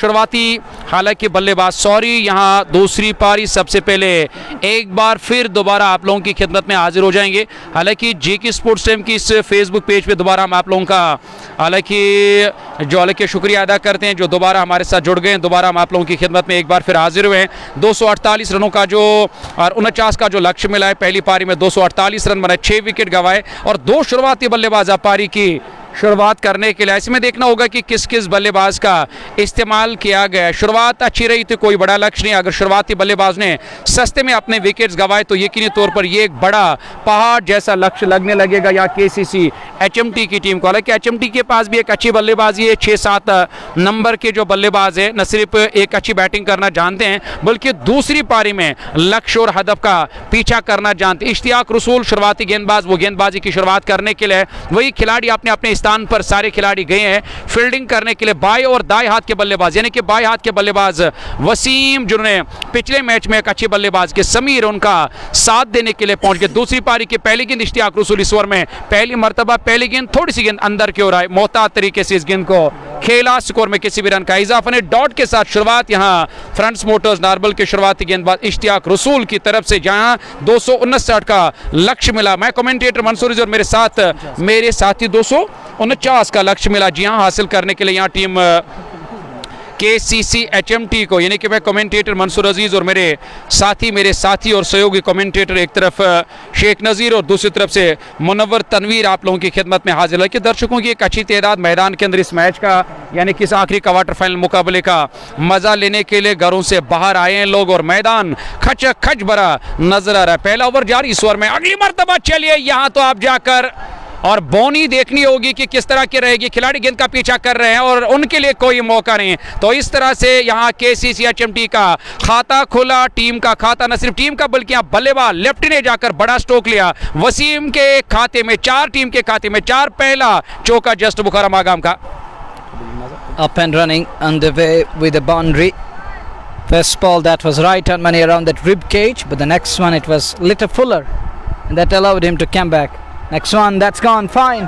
शुरुआती हालांकि बल्लेबाज सॉरी यहाँ दूसरी पारी सबसे पहले एक बार फिर दोबारा आप लोगों की खिदमत में हाजिर हो जाएंगे। हालांकि जेके स्पोर्ट्स टाइम की इस फेसबुक पेज पे दोबारा हम आप लोगों का हालांकि शुक्रिया अदा करते हैं जो दोबारा हमारे साथ जुड़ गए हैं। दोबारा हम आप लोगों की खिदमत में एक बार फिर हाजिर हुए हैं। 248 रनों का जो और 49 का जो लक्ष्य मिला है, पहली पारी में 248 रन बनाए, 6 विकेट गंवाए और 2 शुरुआती बल्लेबाज अब पारी की शुरुआत करने के लिए। ऐसे में देखना होगा कि किस किस बल्लेबाज का इस्तेमाल किया गया है। शुरुआत अच्छी रही तो कोई बड़ा लक्ष्य नहीं, अगर शुरुआती बल्लेबाज ने सस्ते में अपने विकेट्स गंवाए तो यकीनी तौर पर ये एक बड़ा पहाड़ जैसा लक्ष्य लगने लगेगा या केसीसी एचएमटी की टीम को। हालांकि एचएमटी के पास भी एक अच्छी बल्लेबाजी है, 6-7 नंबर के जो बल्लेबाज है न सिर्फ एक अच्छी बैटिंग करना जानते हैं बल्कि दूसरी पारी में लक्ष्य और हदफ का पीछा करना जानते हैं। इश्तियाक रसूल शुरुआती गेंदबाज, वो गेंदबाजी की शुरुआत करने के लिए वही खिलाड़ी अपने स्थान पर सारे खिलाड़ी गए हैं। फील्डिंग करने के लिए बाएं और दाएं हाथ के बल्लेबाज यानी कि बाएं हाथ के बल्लेबाज वसीम जिन्होंने पिछले मैच में एक अच्छे बल्लेबाज के समीर उनका साथ देने के लिए पहुंच गए। दूसरी पारी की पहली गेंद इश्तियाक रसूल इस ओवर में पहली मर्तबा पहली गेंद थोड़ी सी गेंद अंदर की ओर आए, मोहतात तरीके से इस गेंद को खेला, स्कोर में किसी भी रन का इजाफा नहीं। डॉट के साथ शुरुआत यहां फ्रंट्स मोटर्स नार्बल के शुरुआती गेंदबाज इश्तियाक रसूल की तरफ से जहां 259 का लक्ष्य मिला। मैं कमेंटेटर मंसूर और मेरे साथी 249 का लक्ष्य मिला जी हां हासिल करने के लिए यहां टीम केसीसी एचएमटी को, यानी कि मैं कमेंटेटर मंसूर अजीज और मेरे साथी और सहयोगी कमेंटेटर एक तरफ शेख नज़ीर और दूसरी तरफ से मुनव्वर तनवीर आप लोगों की खिदमत में हाजिर है कि दर्शकों की एक अच्छी तादाद मैदान के अंदर इस मैच का यानी कि इस आखिरी क्वार्टर फाइनल मुकाबले का मजा लेने के लिए घरों से बाहर आए हैं लोग और मैदान खच खच भरा नजर आ रहा है। पहला ओवर जारी, इस ओवर में अगली मर्तबा चलिए यहाँ तो आप जाकर और बोनी देखनी होगी कि किस तरह की रहेगी। खिलाड़ी गेंद का पीछा कर रहे हैं और उनके लिए कोई मौका नहीं, तो इस तरह से यहाँ केसीसी एचएमटी का खाता खुला। टीम का खाता न सिर्फ टीम का बल्कि यहाँ बल्लेबाज लेफ्टी ने जाकर बड़ा स्ट्रोक लिया। वसीम के खाते में 4, टीम के खाते में 4, पहला चौका जस्ट बुखारा मागाम का। Up and running on the way with the boundary. First ball that was right on money around that rib cage, but the next one it was little fuller and that allowed him to come back. Next one that's gone fine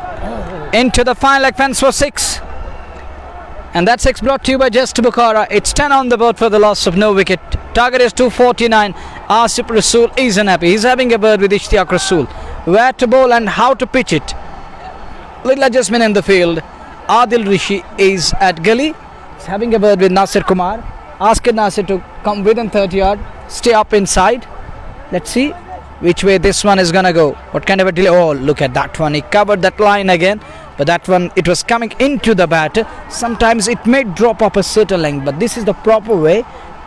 into the fine leg fence for 6, and that 6 brought to you by Just Bukhara. It's 10 on the board for the loss of no wicket. Target is 249. Asif Rasool is unhappy. He's having a word with Ishtiaq Rasool where to bowl and how to pitch it. Little adjustment in the field. Adil Rishi is at gully. He's having a word with Nasir Kumar. Asking Nasir to come within 30 yard, stay up inside. Let's see which way this one is gonna go. What kind of a delay? Oh, look at that one. He covered that line again, but that one it was coming into the bat. Sometimes it may drop up a certain length, but this is the proper way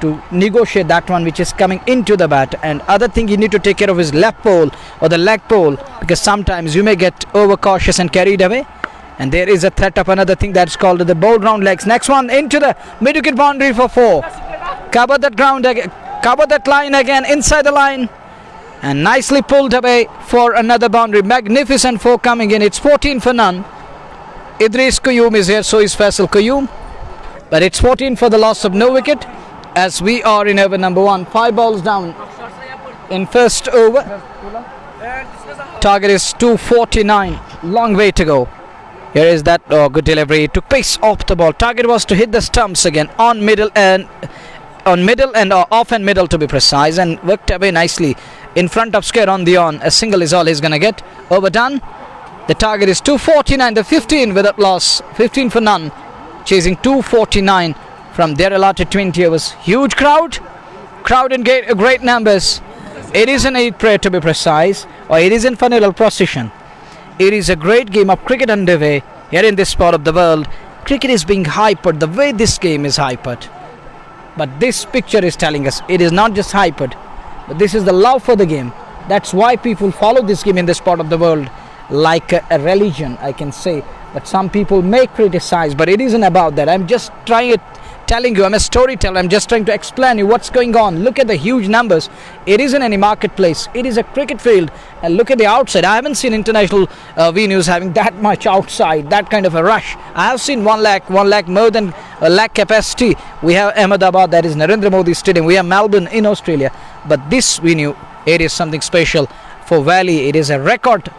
to negotiate that one which is coming into the bat. And other thing you need to take care of is left pole or the leg pole, because sometimes you may get overcautious and carried away. And there is a threat of another thing that's called the bowl round legs. Next one into the mid-wicket boundary for 4. Cover that ground again, cover that line again inside the line. And nicely pulled away for another boundary. Magnificent 4 coming in. It's 14 for none. Idris Qayyum is here, so is Faisal Qayyum. But it's 14 for the loss of no wicket as we are in over number 1. 5 balls down in first over. Target is 249. Long way to go. Here is that good delivery. It took pace off the ball. Target was to hit the stumps again on middle and off and middle to be precise, and worked away nicely in front of square on the on. A single is all he's gonna get. Overdone. The target is 249. The 15 without loss. 15 for none. Chasing 249 from their allotted 20 overs. Huge crowd in great numbers. It is an 8 prayer to be precise, or it is in funeral procession. It is a great game of cricket underway here in this part of the world. Cricket is being hypered the way this game is hypered. But this picture is telling us it is not just hypered, but this is the love for the game. That's why people follow this game in this part of the world like a religion, I can say. But some people may criticize, but it isn't about that. I'm just telling you, I'm a storyteller. I'm just trying to explain you what's going on. Look at the huge numbers. It isn't any marketplace. It is a cricket field. And look at the outside. I haven't seen international venues having that much outside, that kind of a rush. I have seen 1 lakh, more than a lakh capacity. We have Ahmedabad, that is Narendra Modi Stadium. We have Melbourne in Australia. But this venue, it is something special for Valley. It is a record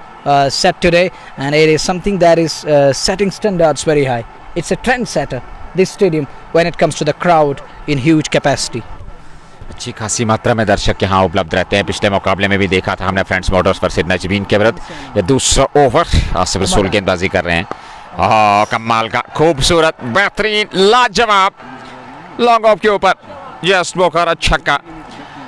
set today, and it is something that is setting standards very high. It's a trendsetter. this stadium when it comes to the crowd in huge capacity. अच्छी खासी मात्रा में दर्शक यहाँ उपलब्ध रहते हैं। पिछले मुकाबले में भी देखा था हमने फ्रेंड्स मोटर्स पर सिद्ध नजमीन के विरुद्ध। ये दूसरा ओवर, आसिफ रसूल गेंदबाजी कर रहे हैं। कमाल का, खूबसूरत, बेहतरीन, लाजवाब, लॉन्ग ऑफ के ऊपर जस्ट बोकर छक्का।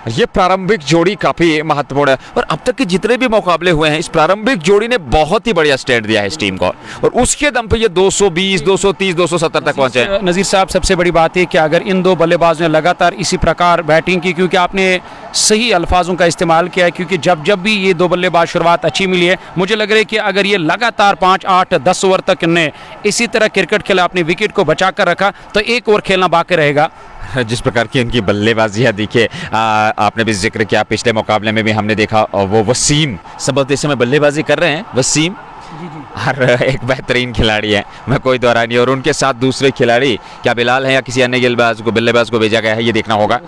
ये प्रारंभिक जोड़ी काफी महत्वपूर्ण है और अब तक के जितने भी मुकाबले हुए हैं इस प्रारंभिक जोड़ी ने बहुत ही बढ़िया स्टैंड दिया है इस टीम को और उसके दम पे ये 220, 230, 270 तक पहुंचे। नज़ीर साहब, सबसे बड़ी बात है कि अगर इन दो बल्लेबाजों ने लगातार इसी प्रकार बैटिंग की, क्योंकि आपने सही अल्फाजों का इस्तेमाल किया है, क्योंकि जब जब भी ये दो बल्लेबाज शुरुआत अच्छी मिली है, मुझे लग रहा है कि अगर ये लगातार 5, 8, 10 ओवर तक इनने इसी तरह क्रिकेट खेला, अपनी विकेट को बचा कर रखा, तो एक ओवर खेलना बाकी रहेगा। जिस प्रकार की उनकी बल्लेबाजी है, देखिए आपने भी जिक्र किया, पिछले मुकाबले में भी हमने देखा और वो वसीम संभवतः इस समय बल्लेबाजी कर रहे हैं। वसीम और एक बेहतरीन खिलाड़ी है, मैं कोई दोहरा नहीं। और उनके साथ दूसरे खिलाड़ी क्या बिलाल है या किसी अन्य बल्लेबाज को भेजा गया है, ये देखना होगा।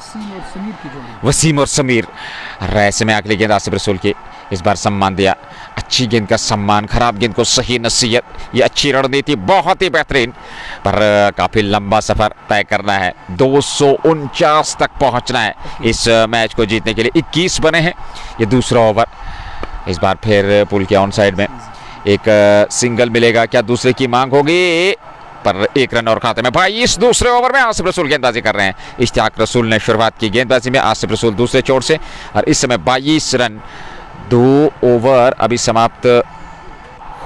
वसीम और समीर। ऐसे में अगली गेंद आसिफ रसूल की, इस बार सम्मान दिया, अच्छी गेंद का सम्मान, खराब गेंद को सही नसीहत, ये अच्छी रणनीति, बहुत ही बेहतरीन। पर काफ़ी लंबा सफ़र तय करना है, 249 तक पहुंचना है इस मैच को जीतने के लिए। 21 बने हैं, ये दूसरा ओवर। इस बार फिर पुल के ऑन साइड में एक सिंगल मिलेगा, क्या दूसरे की मांग होगी? पर एक रन और खाते में भाई। इस दूसरे ओवर में आसिफ रसूल गेंदबाजी कर रहे हैं। इश्तियाक रसूल ने शुरुआत की गेंदबाजी में, आसिफ रसूल दूसरे चोट से, और इस समय 22 रन। 2 ओवर अभी समाप्त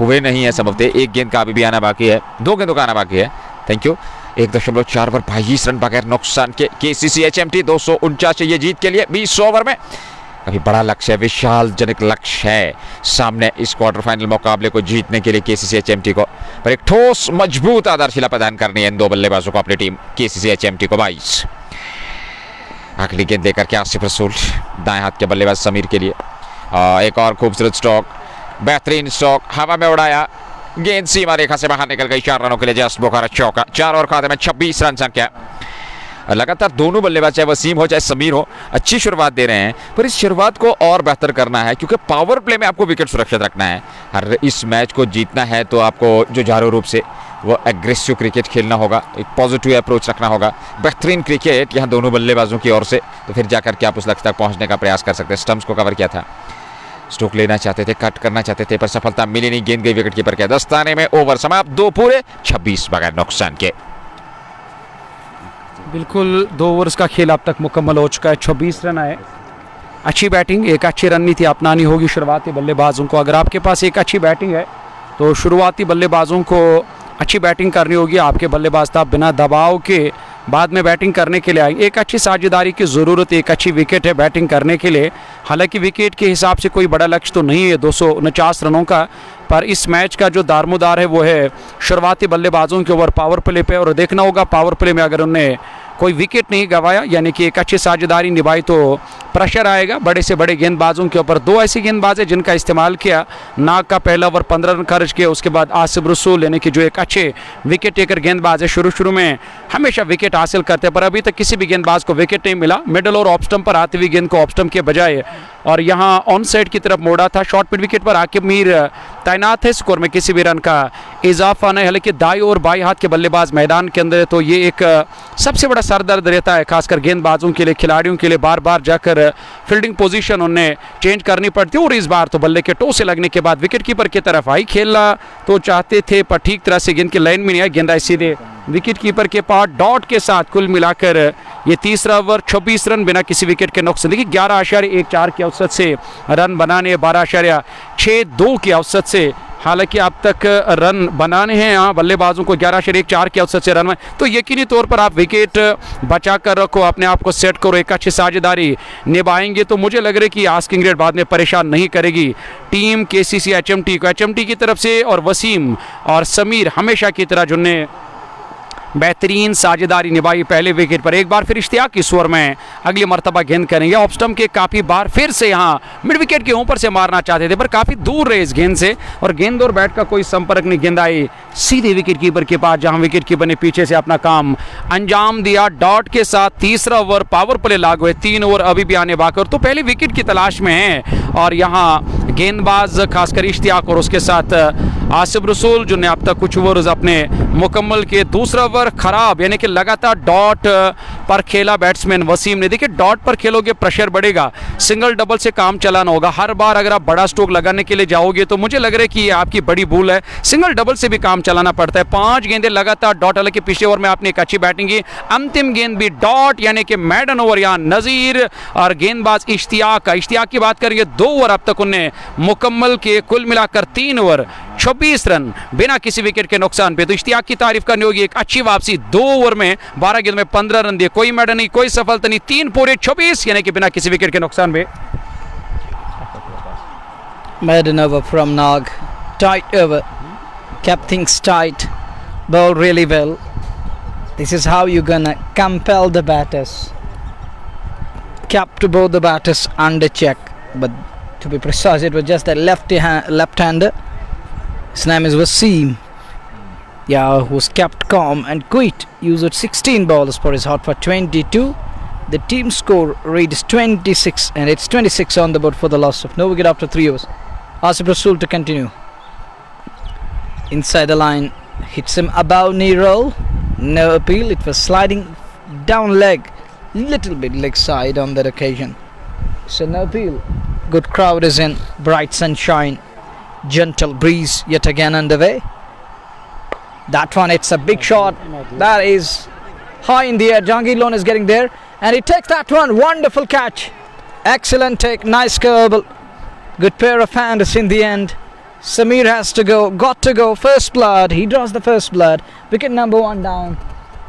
हुए नहीं है, संभवतः एक गेंद का अभी भी आना बाकी है, 2 गेंदों का आना बाकी है। Thank you. 1.4 ओवर 22 रन बगैर नुकसान के केसीसी HMT 249 चाहिए जीत के लिए 20 ओवर में। काफी बड़ा लक्ष्य है, विशाल जनक लक्ष्य है सामने इस क्वार्टर फाइनल मुकाबले को जीतने के लिए केसीसी HMT को। पर एक ठोस मजबूत आधारशिला प्रदान करनी है इन दो बल्लेबाजों को, अपनी टीम केसीसी HMT को। 22 अगली गेंद देकर के आसिफ रसूल, दाएं हाथ के बल्लेबाज समीर के लिए एक और खूबसूरत स्ट्रोक, बेहतरीन स्ट्रोक, हवा में उड़ाया, गेंद सीमा रेखा से बाहर निकल गई। 4 रनों के लिए जस्ट बोकारा चौका। 4 और खाते में 26 रन संख्या। लगातार दोनों बल्लेबाज, चाहे वसीम हो चाहे समीर हो, अच्छी शुरुआत दे रहे हैं, पर इस शुरुआत को और बेहतर करना है, क्योंकि पावर प्ले में आपको विकेट सुरक्षित रखना है। हर इस मैच को जीतना है तो आपको जो जारू रूप से वो एग्रेसिव क्रिकेट खेलना होगा, एक पॉजिटिव अप्रोच रखना होगा, बेहतरीन क्रिकेट यहाँ दोनों बल्लेबाजों की ओर से, तो फिर जाकर के आप उस लक्ष्य तक पहुँचने का प्रयास कर सकते हैं। स्टंप्स को कवर किया था, स्ट्रोक लेना चाहते थे, कट करना चाहते थे, पर सफलता मिली नहीं। गेंद गई विकेट कीपर के दस्ताने में। ओवर समाप्त, 2 पूरे 26 बगैर नुकसान के। बिल्कुल 2 ओवर्स का खेल अब तक मुकम्मल हो चुका है, 26 रन आए। अच्छी बैटिंग, एक अच्छी रणनीति अपनानी होगी शुरुआती बल्लेबाजों को। अगर आपके पास एक अच्छी बैटिंग है तो शुरुआती बल्लेबाजों को अच्छी बैटिंग करनी होगी। आपके बल्लेबाज था बिना दबाव के बाद में बैटिंग करने के लिए आएंगे। एक अच्छी साझेदारी की ज़रूरत, एक अच्छी विकेट है बैटिंग करने के लिए। हालांकि विकेट के हिसाब से कोई बड़ा लक्ष्य तो नहीं है 249 रनों का, पर इस मैच का जो दारमोदार है वो है शुरुआती बल्लेबाजों के ओवर पावर प्ले पे। और देखना होगा पावर प्ले में अगर उन्हें कोई विकेट नहीं गंवाया, यानी कि एक अच्छी साझेदारी निभाई, तो प्रेशर आएगा बड़े से बड़े गेंदबाजों के ऊपर। 2 ऐसी गेंदबाज है जिनका इस्तेमाल किया। नाग का पहला ओवर 15 रन खर्च किया, उसके बाद आसिफ रसूल यानी कि जो एक अच्छे विकेट टेकर गेंदबाज है, शुरू में हमेशा विकेट हासिल करते हैं, पर अभी तक किसी भी गेंदबाज को विकेट नहीं मिला। मिडल और ऑफ स्टंप पर आती हुई गेंद को ऑफ स्टंप के बजाय और यहाँ ऑन साइड की तरफ मोड़ा था। शॉर्ट मिड विकेट पर आकिब मीर तैनात है, स्कोर में किसी भी रन का इजाफा नहीं। हालांकि दाई और बाई हाथ के बल्लेबाज मैदान के अंदर है, तो ये एक सबसे बड़ा सरदर्द रहता है, खासकर गेंदबाजों के लिए, खिलाड़ियों के लिए। बार बार जाकर फील्डिंग पोजीशन उन्हें चेंज करनी पड़ती है, और इस बार तो बल्ले के टो से लगने के बाद विकेट कीपर की तरफ आई। खेलना तो चाहते थे पर ठीक तरह से गेंद की लाइन में नहीं आई, गेंद आई सीधे विकेट कीपर के पास डॉट के साथ। कुल मिलाकर ये तीसरा ओवर 26 रन बिना किसी विकेट के नुकसान। देखिए 11.14 के औसत से रन बनाने, 12.62 के औसत से। हालांकि अब तक रन बनाने हैं यहाँ बल्लेबाजों को 11.14 के औसत से रन में, तो यकीनी तौर पर आप विकेट बचा कर रखो, अपने आप को सेट करो, एक अच्छी साझेदारी निभाएंगे तो मुझे लग रहा है कि आस्किंग रेट बाद में परेशान नहीं करेगी टीम केसीसी HMT को। HMT की तरफ से और वसीम और समीर हमेशा की तरह जिन्हें बेहतरीन साझेदारी निभाई पहले विकेट पर। एक बार फिर इश्तियाक इस ओवर में अगली मरतबा गेंद करेंगे ऑफ स्टंप के, काफ़ी बार फिर से यहाँ मिड विकेट के ऊपर से मारना चाहते थे, पर काफ़ी दूर रहे इस गेंद से, और गेंद और बैट का कोई संपर्क नहीं। गेंद आई सीधे विकेट कीपर के पास, जहाँ विकेट कीपर ने पीछे से अपना काम अंजाम दिया। डॉट के साथ तीसरा ओवर पावर प्ले लागू है, 3 ओवर अभी भी आने बाकी, तो पहले विकेट की तलाश में है। और यहाँ गेंदबाज खासकर इश्तियाक और उसके साथ आसिफ रसूल जिन्हें अब तक कुछ ओवर्स अपने मुकम्मल के दूसरा ओवर खराब यानी कि लगातार डॉट पर खेला बैट्समैन वसीम ने। देखिए डॉट पर खेलोगे प्रेशर बढ़ेगा, सिंगल डबल से काम चलाना होगा। हर बार अगर आप बड़ा स्ट्रोक लगाने के लिए जाओगे तो मुझे लग रहा है कि ये आपकी बड़ी भूल है। सिंगल डबल से भी काम चलाना पड़ता है। 5 गेंदें लगातार डॉट, हालांकि पिछले ओवर में आपने एक अच्छी बैटिंग की, अंतिम गेंद भी डॉट यानी कि मैडन ओवर। यहाँ नज़ीर और गेंदबाज इश्तियाक की बात करेंगे 2 ओवर अब तक उन्हें मुकम्मल के, कुल मिलाकर 3 ओवर 26 रन बिना किसी विकेट के नुकसान पे। तो इश्तियाक की तारीफ करनी होगी, एक अच्छी वापसी। 2 ओवर में 12 गेंद में 15 रन दिए, कोई मैडन नहीं, कोई सफलता नहीं, 3 पूरे 26 यानी कि बिना किसी विकेट के नुकसान पे। Maiden over from Nag. Tight over. Kept things tight. Bowled really well. This is how you're gonna compel the batters. Kept both the batters under check. But to be precise, it was just a left-hander. His name is Wasim. Yeah, who's kept calm and quit. Used 16 balls for his hot for 22. The team score reads 26 and it's 26 on the board for the loss of no wicket after 3 overs. Asif Rasool to continue. Inside the line, hits him above knee roll. No appeal. It was sliding down leg, little bit leg side on that occasion. So no appeal. Good crowd is in. Bright sunshine. Gentle breeze yet again underway. That one, it's a big shot. That is high in the air. Jahangir Lone is getting there. And he takes that one. Wonderful catch. Excellent take. Nice curve. Good pair of hands in the end. Samir has to go. Got to go. First blood. He draws the first blood. Wicket number 1 down.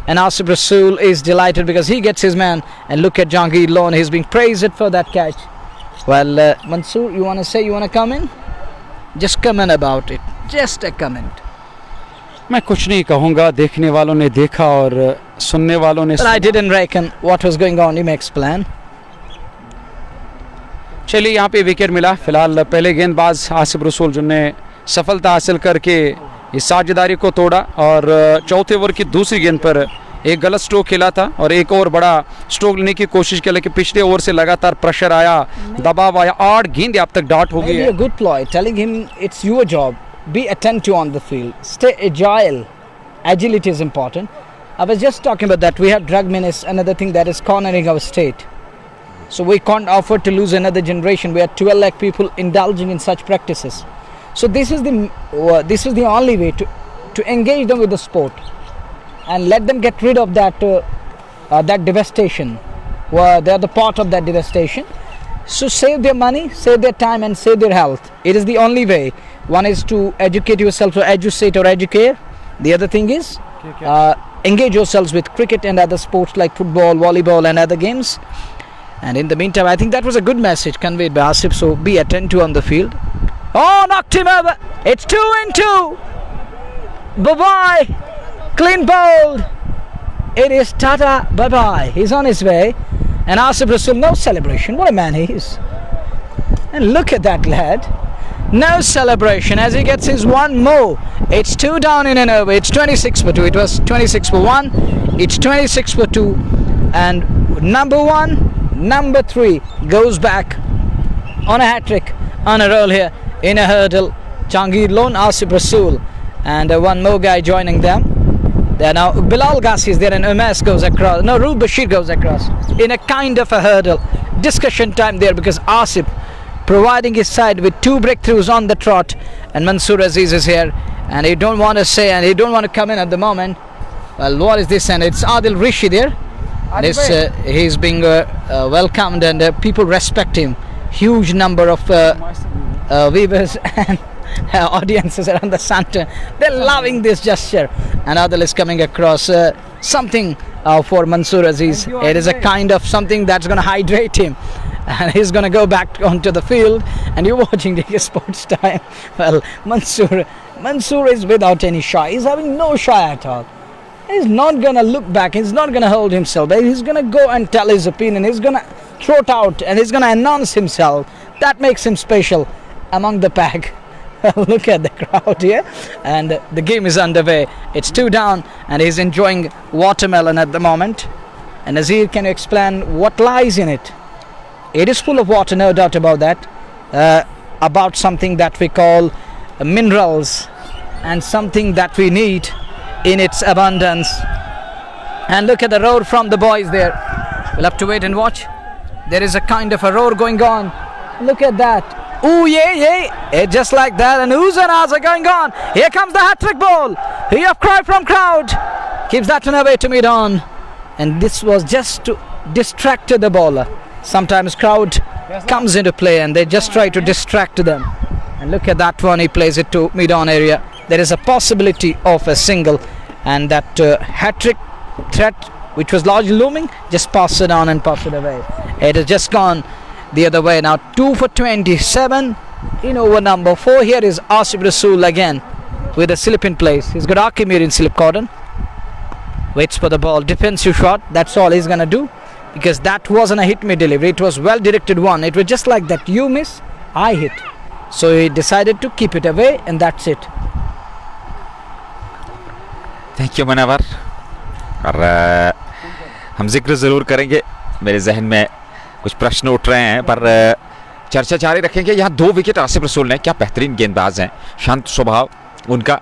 And Asif Rasool is delighted because he gets his man. And look at Jahangir Lone. He's being praised for that catch. Well, Mansoor, you want to say, you want to come in? Just comment about it. Just a comment. मैं कुछ नहीं कहूँगा, देखने वालों ने देखा और सुनने वालों ने But I didn't reckon what was going on. You may explain. चलिए यहाँ पे विकेट मिला। फिलहाल पहले गेंदबाज आसिफ रसूल जिन्होंने सफलता हासिल करके इस साझेदारी को तोड़ा और चौथे ओवर की दूसरी गेंद पर एक गलत स्ट्रोक खेला था और एक और बड़ा स्ट्रोक लेने की कोशिश की, लेकिन पिछले ओवर से लगातार प्रेशर आया, दबाव आया। 8 गेंदें अब तक डॉट हो गई है। Maybe a good ploy, telling him it's your job. Be attentive on the field. Stay agile. Agility is important. I was just talking about that. We have drug menace, another thing that is cornering our state. So we can't afford to lose another generation. We have 12 lakh people indulging in such practices. So this is the only way to engage them with the sport and let them get rid of that devastation. They are the part of that devastation. So save their money, save their time and save their health. It is the only way. One is to educate yourself or educate. The other thing is engage yourselves with cricket and other sports like football, volleyball and other games. And in the meantime, I think that was a good message conveyed by Asif. So be attentive on the field. Oh, knocked him over. It's 2 and 2. Bye-bye. Clean bowled. It is Tata. Bye-bye. He's on his way. And Asif Rasool, no celebration. What a man he is. And look at that lad. No celebration as he gets his one more. It's 2 down in an over. It's 26 for 2. It was 26 for 1. It's 26 for 2. And number 1, number 3 goes back on a hat-trick, on a roll here, in a hurdle. Jahangir Lone, Asif Rasool. And one more guy joining them. There now Bilal Ghazi is there and Umas goes across. No, Rul Bashir goes across in a kind of a hurdle. Discussion time there because Asif providing his side with 2 breakthroughs on the trot, and Mansoor Aziz is here and he don't want to say and he don't want to come in at the moment. Well, what is this? And it's Adil Rishi there. He's being welcomed and people respect him. Huge number of viewers and audiences around the center. They're loving this gesture. And Adil is coming across something for Mansoor Aziz. It is a kind of something that's going to hydrate him. And he's going to go back onto the field. And you're watching the Sports Time. Well, Mansoor is without any shy. He's having no shy at all. He's not going to look back. He's not going to hold himself back. He's going to go and tell his opinion. He's going to throw it out and he's going to announce himself. That makes him special among the pack. Look at the crowd here. And the game is underway. It's 2 down and he's enjoying watermelon at the moment. And Nazir, can you explain what lies in it? It is full of water, no doubt about that. About something that we call minerals and something that we need in its abundance. And look at the roar from the boys there. We'll have to wait and watch. There is a kind of a roar going on. Look at that. Ooh, yeah. Just like that. And oohs and ahs are going on. Here comes the hat-trick ball. Here cry from crowd. Keeps that one away to mid-on. And this was just to distract the bowler. Sometimes crowd comes into play and they just try to distract them. And look at that one. He plays it to mid-on area. There is a possibility of a single. And that hat-trick threat, which was largely looming, just pass it on and pass it away. It has just gone the other way. Now 2 for 27 in over number 4. Here is Asif Rasool again with a slip in place. He's got Akimir in slip cordon. Waits for the ball, defensive shot. That's all he's gonna do, because that wasn't a hit me delivery. It was well directed one. It was just like that, you miss, I hit. So he decided to keep it away, and that's it. Thank you Munawwar. और हम जिक्र ज़रूर करेंगे, मेरे जहन में कुछ प्रश्न उठ रहे हैं, पर चर्चा जारी रखेंगे। यहाँ 2 विकेट आसिफ रसूल ने, क्या बेहतरीन गेंदबाज हैं, शांत स्वभाव उनका।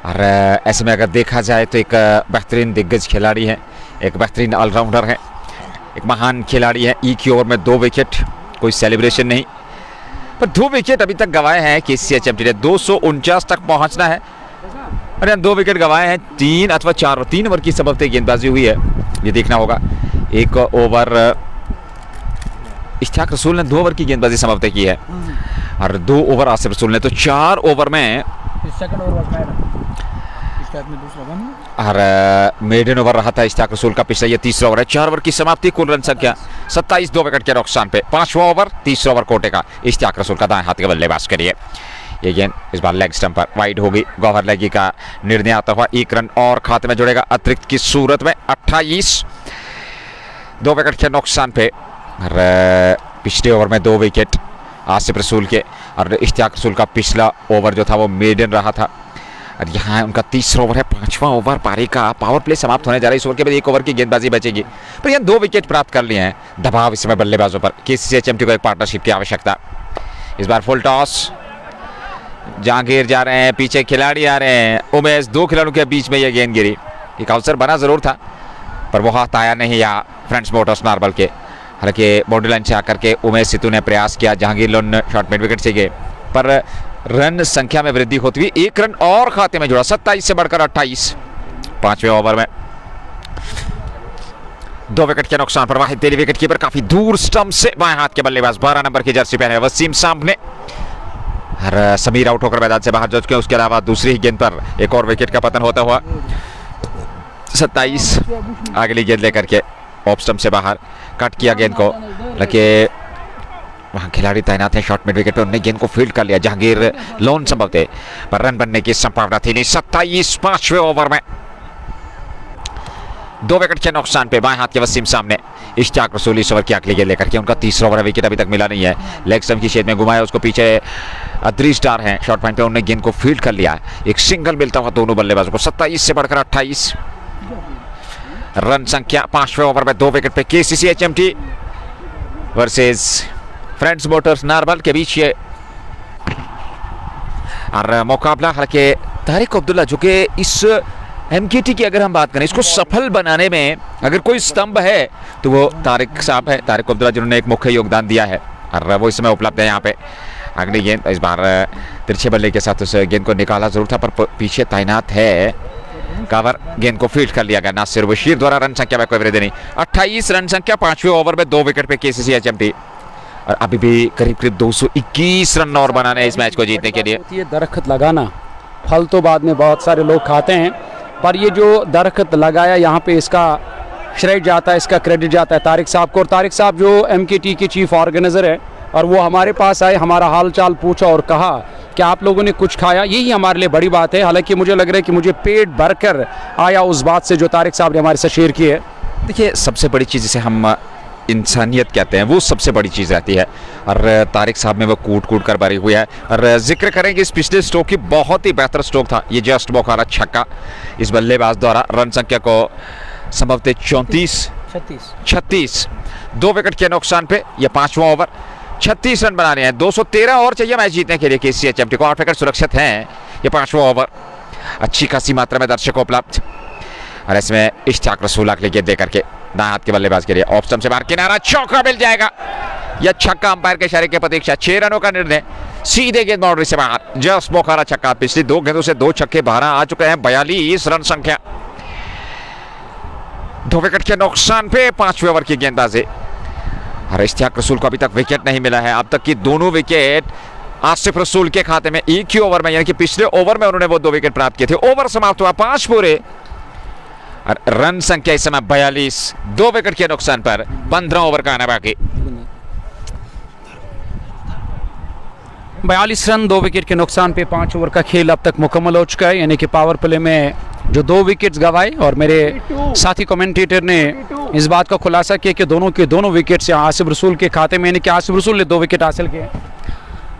और ऐसे में अगर देखा जाए तो एक बेहतरीन दिग्गज खिलाड़ी हैं, एक बेहतरीन ऑलराउंडर हैं, एक महान खिलाड़ी हैं। ई की ओवर में 2 विकेट, कोई सेलिब्रेशन नहीं, पर 2 विकेट अभी तक गंवाए हैं KCHMT ने। 249 तक पहुंचना है और यहाँ 2 विकेट गंवाए हैं। 3 अथवा 4 3 ओवर की सबसे गेंदबाजी हुई है, ये देखना होगा। 1 ओवर इश्तियाक रसूल ने 2 ओवर की गेंदबाजी समाप्त की है और 2 ओवर आसिफ रसूल ने। तो 4 ओवर में और मेडन ओवर रहा था इश्तियाक रसूल का पिछला, ये तीसरा ओवर है। 4 ओवर की समाप्ति, कुल रन संख्या 27, 2 विकेट के नुकसान पे। 5वां ओवर, तीसरा ओवर कोटे का इश्तियाक रसूल का दाएं हाथ के बल्लेबाज के लिए। ये गेंद इस बार लेग स्टंप पर वाइड होगी। गौहर लगी का निर्णय आता हुआ 1 रन और खाते में जुड़ेगा अतिरिक्त की सूरत में। 28, 2 विकेट के नुकसान पे। और पिछले ओवर में 2 विकेट आसिफ रसूल के और इश्तियाक रसूल का पिछला ओवर जो था वो मेडन रहा था। और यहाँ उनका तीसरा ओवर है, 5वां ओवर पारी का। पावर प्ले समाप्त होने जा रहा है। इस ओवर के बाद 1 ओवर की गेंदबाजी बचेगी, पर यहाँ 2 विकेट प्राप्त कर लिए हैं। दबाव इस समय बल्लेबाजों पर। KCHMT को एक पार्टनरशिप की आवश्यकता। इस बार फुल टॉस, जहांगीर जा रहे हैं, पीछे खिलाड़ी आ रहे हैं। उमेश, 2 खिलाड़ियों के बीच में यह गेंद गिरी। एक अवसर बना जरूर था, पर वो हाथ आया नहीं यहाँ फ्रेंड्स मोटर्स नारबल के। हालांकि बाउंड्री लाइन से आकर के उमेश सितू ने प्रयास किया, Jahangir loan shot mid wicket से गए, पर रन संख्या में वृद्धि होती हुई 1 रन और खाते में जुड़ा। 27 से बढ़कर 28। 5वें ओवर में 2 विकेट के नुकसान पर वाहिद तेली विकेट कीपर काफी दूर स्टंप से बाएं हाथ के बल्लेबाज 12 नंबर की जर्सी पहने वसीम सामने। और समीर आउट होकर मैदान से बाहर जा चुके हैं। उसके अलावा दूसरी ही गेंद पर एक और विकेट का पतन होता हुआ 27। अगली गेंद लेकर के ऑफ स्टंप से बाहर कट किया गेंद को, लगे वहां खिलाड़ी तैनात है शॉट मिड विकेट पे। उन्होंने गेंद को फील्ड कर लिया। जहांगीर लोन संभव थे, पर रन बनने की संभावना थी नहीं। 27, 5वें ओवर में 2 विकेट के नुकसान पे बाएं हाथ के वसीम सामने। इश्तियाक रसूल इस ओवर की अगली गेंद लेकर के, उनका तीसरा ओवर विकेट अभी तक मिला नहीं है। लेग स्टंप की शेड में घुमाया उसको, पीछे 3 स्टार हैं शॉट पॉइंट पे। उन्होंने गेंद को फील्ड कर लिया। एक सिंगल मिलता हुआ दोनों बल्लेबाजों को। 27 से बढ़कर 28 रन संख्या। 5वें ओवर में 2 विकेट पे KCHMT versus friends Motors Narbal के बीच ये और मुकाबला। हालांकि तारिक अब्दुल्ला जो कि इस MKT की अगर हम बात करें, इसको सफल बनाने में अगर कोई स्तंभ है तो वो तारिक साहब है, तारिक अब्दुल्ला, जिन्होंने एक मुख्य योगदान दिया है और वो इस समय उपलब्ध है यहाँ पे। अगली गेंद इस बार तिरछे बल्ले के साथ उस गेंद को निकाला जरूर था, पर पीछे तैनात है कावर। गेंद को फील्ड कर लिया गया नासिर बशीर द्वारा। रन संख्या में कोई वृद्धि नहीं। 28 रन संख्या 5वें ओवर में 2 विकेट पे KCHMT। और अभी भी करीब करीब 221 रन और बनाने इस मैच को जीतने के लिए। ये दरख्त लगाना, फल तो बाद में बहुत सारे लोग खाते हैं, पर ये जो दरख्त लगाया यहाँ पे, इसका श्रेय जाता है, इसका क्रेडिट जाता है तारिक साहब को। और तारिक साहब जो MKT के चीफ ऑर्गेनाइजर है, और वो हमारे पास आए, हमारा हाल चाल पूछा और कहा कि आप लोगों ने कुछ खाया। यही हमारे लिए बड़ी बात है। हालांकि मुझे लग रहा है कि मुझे पेट भरकर आया उस बात से जो तारिक साहब ने हमारे साथ शेयर की है। देखिए, सबसे बड़ी चीज़ जिसे हम इंसानियत कहते हैं, वो सबसे बड़ी चीज़ रहती है। और तारिक साहब में वो कूट कूट कर भरी हुई है। और जिक्र करेंगे इस पिछले स्ट्रोक की, बहुत ही बेहतर स्ट्रोक था ये, जस्ट बौखारा छक्का इस बल्लेबाज द्वारा। रन संख्या को संभवतः 36, 2 विकेट के नुकसान पे यह 5वां ओवर। 36 रन बनाने हैं। 213 और चाहिए मैच जीतने के लिए KCHMT को। 8 विकेट सुरक्षित हैं ये 5वां ओवर, अच्छी खासी मात्रा में दर्शकों उपलब्ध और इसमें इश्तियाक रसूल अगली गेंद दे करके दाएं हाथ के बल्लेबाज के लिए ऑफ स्टंप से बाहर किनारा, चौका मिल जाएगा या छक्का अंपायर के इशारे की प्रतीक्षा। 6 रनों का निर्णय, सीधे गेंद बाउंड्री से बाहर, जस्ट बोखारा छक्का। पिछली 2 गेंदों से 2 छक्के 12 आ चुके हैं, 42 रन संख्या। 2 विकेट के नुकसान पे 5वें ओवर की गेंदबाजी और इश्तियाक रसूल को अभी तक विकेट नहीं मिला है। अब तक की दोनों विकेट आसिफ रसूल के खाते में एक ही ओवर में, यानी कि पिछले ओवर में उन्होंने वो 2 विकेट प्राप्त किए थे। ओवर समाप्त हुआ 5 पूरे और रन संख्या इस समय 42, 2 विकेट के नुकसान पर 15 ओवर का आना बाकी। 42 रन 2 विकेट के नुकसान पे 5 ओवर का खेल अब तक मुकम्मल हो चुका है, यानी कि पावर प्ले में जो 2 विकेट्स गंवाए और मेरे साथी कमेंटेटर ने इस बात का खुलासा किया कि दोनों के दोनों विकेट्स यहाँ आसिफ रसूल के खाते में, यानी कि आसिफ रसूल ने 2 विकेट हासिल किए।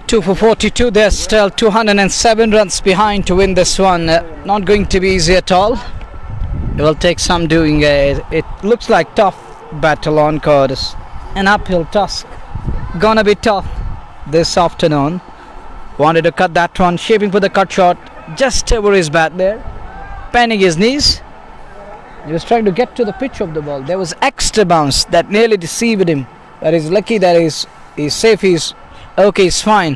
2 for 42. They're still 207 runs behind to win this one. Not going to be easy at all. It will take some doing. It looks like tough battle on course. An uphill task. Gonna be tough this afternoon. Wanted to cut that one. Shaping for the cut shot. Just over his bat there. Panning his knees. He was trying to get to the pitch of the ball. There was extra bounce that nearly deceived him. But he's lucky that he's safe. He's okay, it's fine.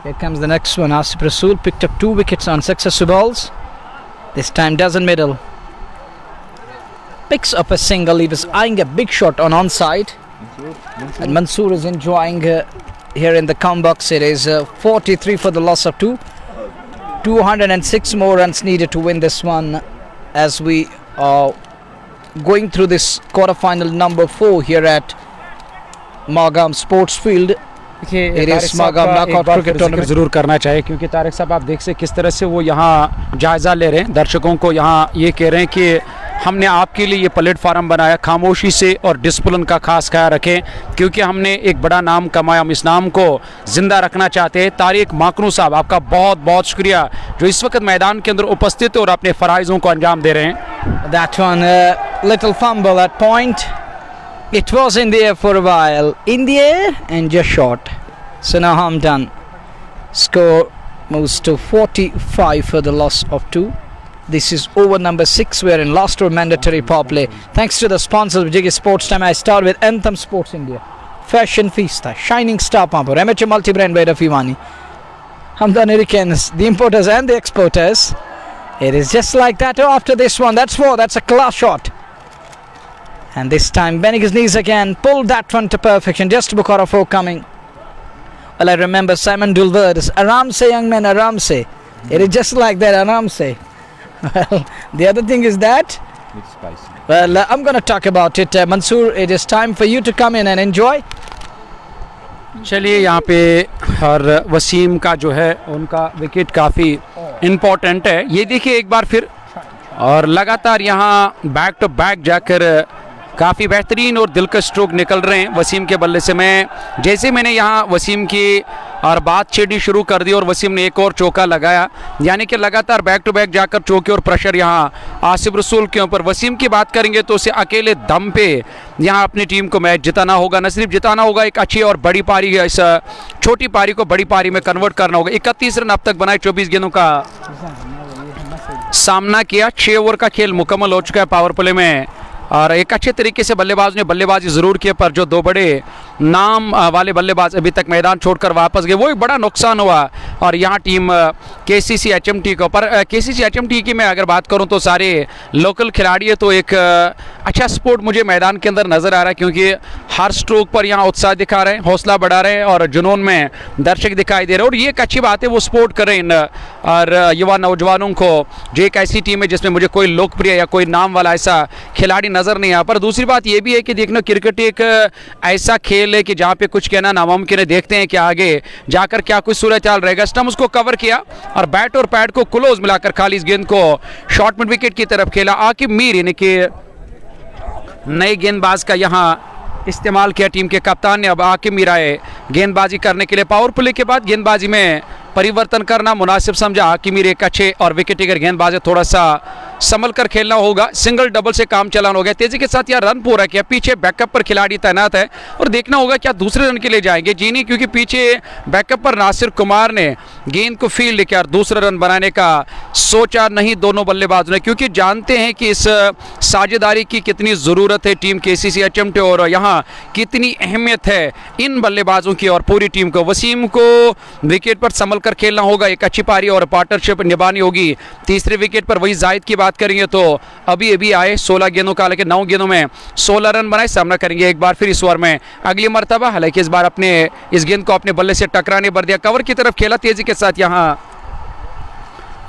Here comes the next one. Asif Rasool picked up 2 wickets on successive balls. This time doesn't middle. Picks up a single. He was eyeing a big shot on onside. And Mansoor is enjoying here in the comebox. It is 43 for the loss of 2. 206 more runs needed to win this one as we are going through this quarterfinal number 4 here at Margam Sports Field. देखिए तारिक साहब का एक बार फिर जिक्र जरूर करना चाहिए, क्योंकि तारिक साहब आप देख से किस तरह से वो यहाँ जायज़ा ले रहे हैं, दर्शकों को यहाँ ये कह रहे हैं कि हमने आपके लिए ये प्लेटफार्म बनाया, खामोशी से और डिसिप्लिन का खास ख्याल रखें, क्योंकि हमने एक बड़ा नाम कमाया, हम इस नाम को ज़िंदा रखना चाहते हैं। तारिक माकनू साहब, आपका बहुत बहुत शुक्रिया जो इस वक्त मैदान के अंदर उपस्थित और अपने फ़राइज़ों को अंजाम दे रहे हैं। That one, little fumble at point. It was in the air for a while. In the air and just short. So no harm done. Score moves to 45 for the loss of 2. This is over number 6. We are in last over mandatory power play. Thanks to the sponsors of Jiggy Sports Time. I start with Anthem Sports India, Fashion Fiesta, Shining Star Pumper, Amateur Multi-Brand by Rafimani, Hamdan Hurricanes, the importers and the exporters. It is just like that. Oh, after this one, that's 4. That's a class shot. And this time bending his knees again, pulled that one to perfection. Just Bukhara 4 coming. Well, I remember Simon Dulver's Aram se, young man, Aram se. It is just like that, Aram se. Well, the other thing is that, It's spicy. well, I'm going to talk about it. Mansoor, it is time for you to come in and enjoy. चलिए यहाँ पे और वसीम का जो है उनका wicket काफ़ी important है। ये देखिए एक बार फिर और लगातार यहाँ बैक टू बैक जाकर काफ़ी बेहतरीन और दिलकश स्ट्रोक निकल रहे हैं वसीम के बल्ले से। जैसे मैंने यहाँ वसीम की और बात छेड़ी शुरू कर दी और वसीम ने एक और चौका लगाया, यानी कि लगातार बैक टू बैक जाकर चौके और प्रेशर यहाँ आसिफ रसूल के ऊपर। वसीम की बात करेंगे तो उसे अकेले दम पे यहाँ अपनी टीम को मैच जिताना होगा, न सिर्फ जिताना होगा, एक अच्छी और बड़ी पारी है, इस छोटी पारी को बड़ी पारी में कन्वर्ट करना होगा। 31 रन अब तक बनाए, 24 गेंदों का सामना किया। 6 ओवर का खेल मुकम्मल हो चुका है पावर प्ले में और एक अच्छे तरीके से बल्लेबाज ने बल्लेबाजी ज़रूर की, पर जो 2 बड़े नाम वाले बल्लेबाज अभी तक मैदान छोड़कर वापस गए, वो एक बड़ा नुकसान हुआ। और यहाँ टीम केसीसी एचएमटी को, पर केसीसी एचएमटी की मैं अगर बात करूँ तो सारे लोकल खिलाड़ी है, तो एक अच्छा सपोर्ट मुझे मैदान के अंदर नज़र आ रहा है, क्योंकि हर स्ट्रोक पर यहाँ उत्साह दिखा रहे हैं, हौसला बढ़ा रहे हैं और जुनून में दर्शक दिखाई दे रहे हैं। और ये एक अच्छी बात है, वो सपोर्ट कर रहे हैं और युवा नौजवानों को, जो एक ऐसी टीम है जिसमें मुझे कोई लोकप्रिय या कोई नाम वाला ऐसा खिलाड़ी नज़र नहीं आ। पर दूसरी बात ये भी है कि देखना, क्रिकेट एक ऐसा खेल है कि जहाँ पे कुछ कहना नामुमकिन है। देखते हैं कि आगे जाकर क्या कुछ सूरत चाल रहेगा। स्टम्प उसको कवर किया और बैट और पैड को क्लोज मिलाकर खाली इस गेंद को शॉर्ट मिड विकेट की तरफ खेला। आकिब मीर यानी कि नए गेंदबाज का यहाँ इस्तेमाल किया टीम के कप्तान ने। अब आकिब मीर आए गेंदबाजी करने के लिए। पावर प्ले के बाद गेंदबाजी में परिवर्तन करना मुनासिब समझा। आकिब मीर एक अच्छे और विकेट टेकर गेंदबाज है, थोड़ा सा संभल कर खेलना होगा, सिंगल डबल से काम चलाना होगा। तेजी के साथ यहाँ रन पूरा किया, पीछे बैकअप पर खिलाड़ी तैनात है और देखना होगा क्या दूसरे रन के लिए जाएंगे। जी नहीं, क्योंकि पीछे बैकअप पर नासिर कुमार ने गेंद को फील्ड किया और दूसरा रन बनाने का सोचा नहीं दोनों बल्लेबाजों ने, क्योंकि जानते हैं कि इस साझेदारी की कितनी ज़रूरत है टीम KCC-HMT और यहाँ कितनी अहमियत है इन बल्लेबाजों की और पूरी टीम को। वसीम को विकेट पर संभल कर खेलना होगा, एक अच्छी पारी और पार्टनरशिप निभानी होगी। तीसरे विकेट पर वही जाहिद की बात करेंगे तो अभी अभी आए 16 गेंदों का, हालांकि 9 गेंदों में 16 रन बनाए, सामना करेंगे एक बार फिर इस ओवर में अगली मरतबा। हालांकि इस बार अपने इस गेंद को अपने बल्ले से टकराने पर दिया, कवर की तरफ खेला, तेजी के साथ यहाँ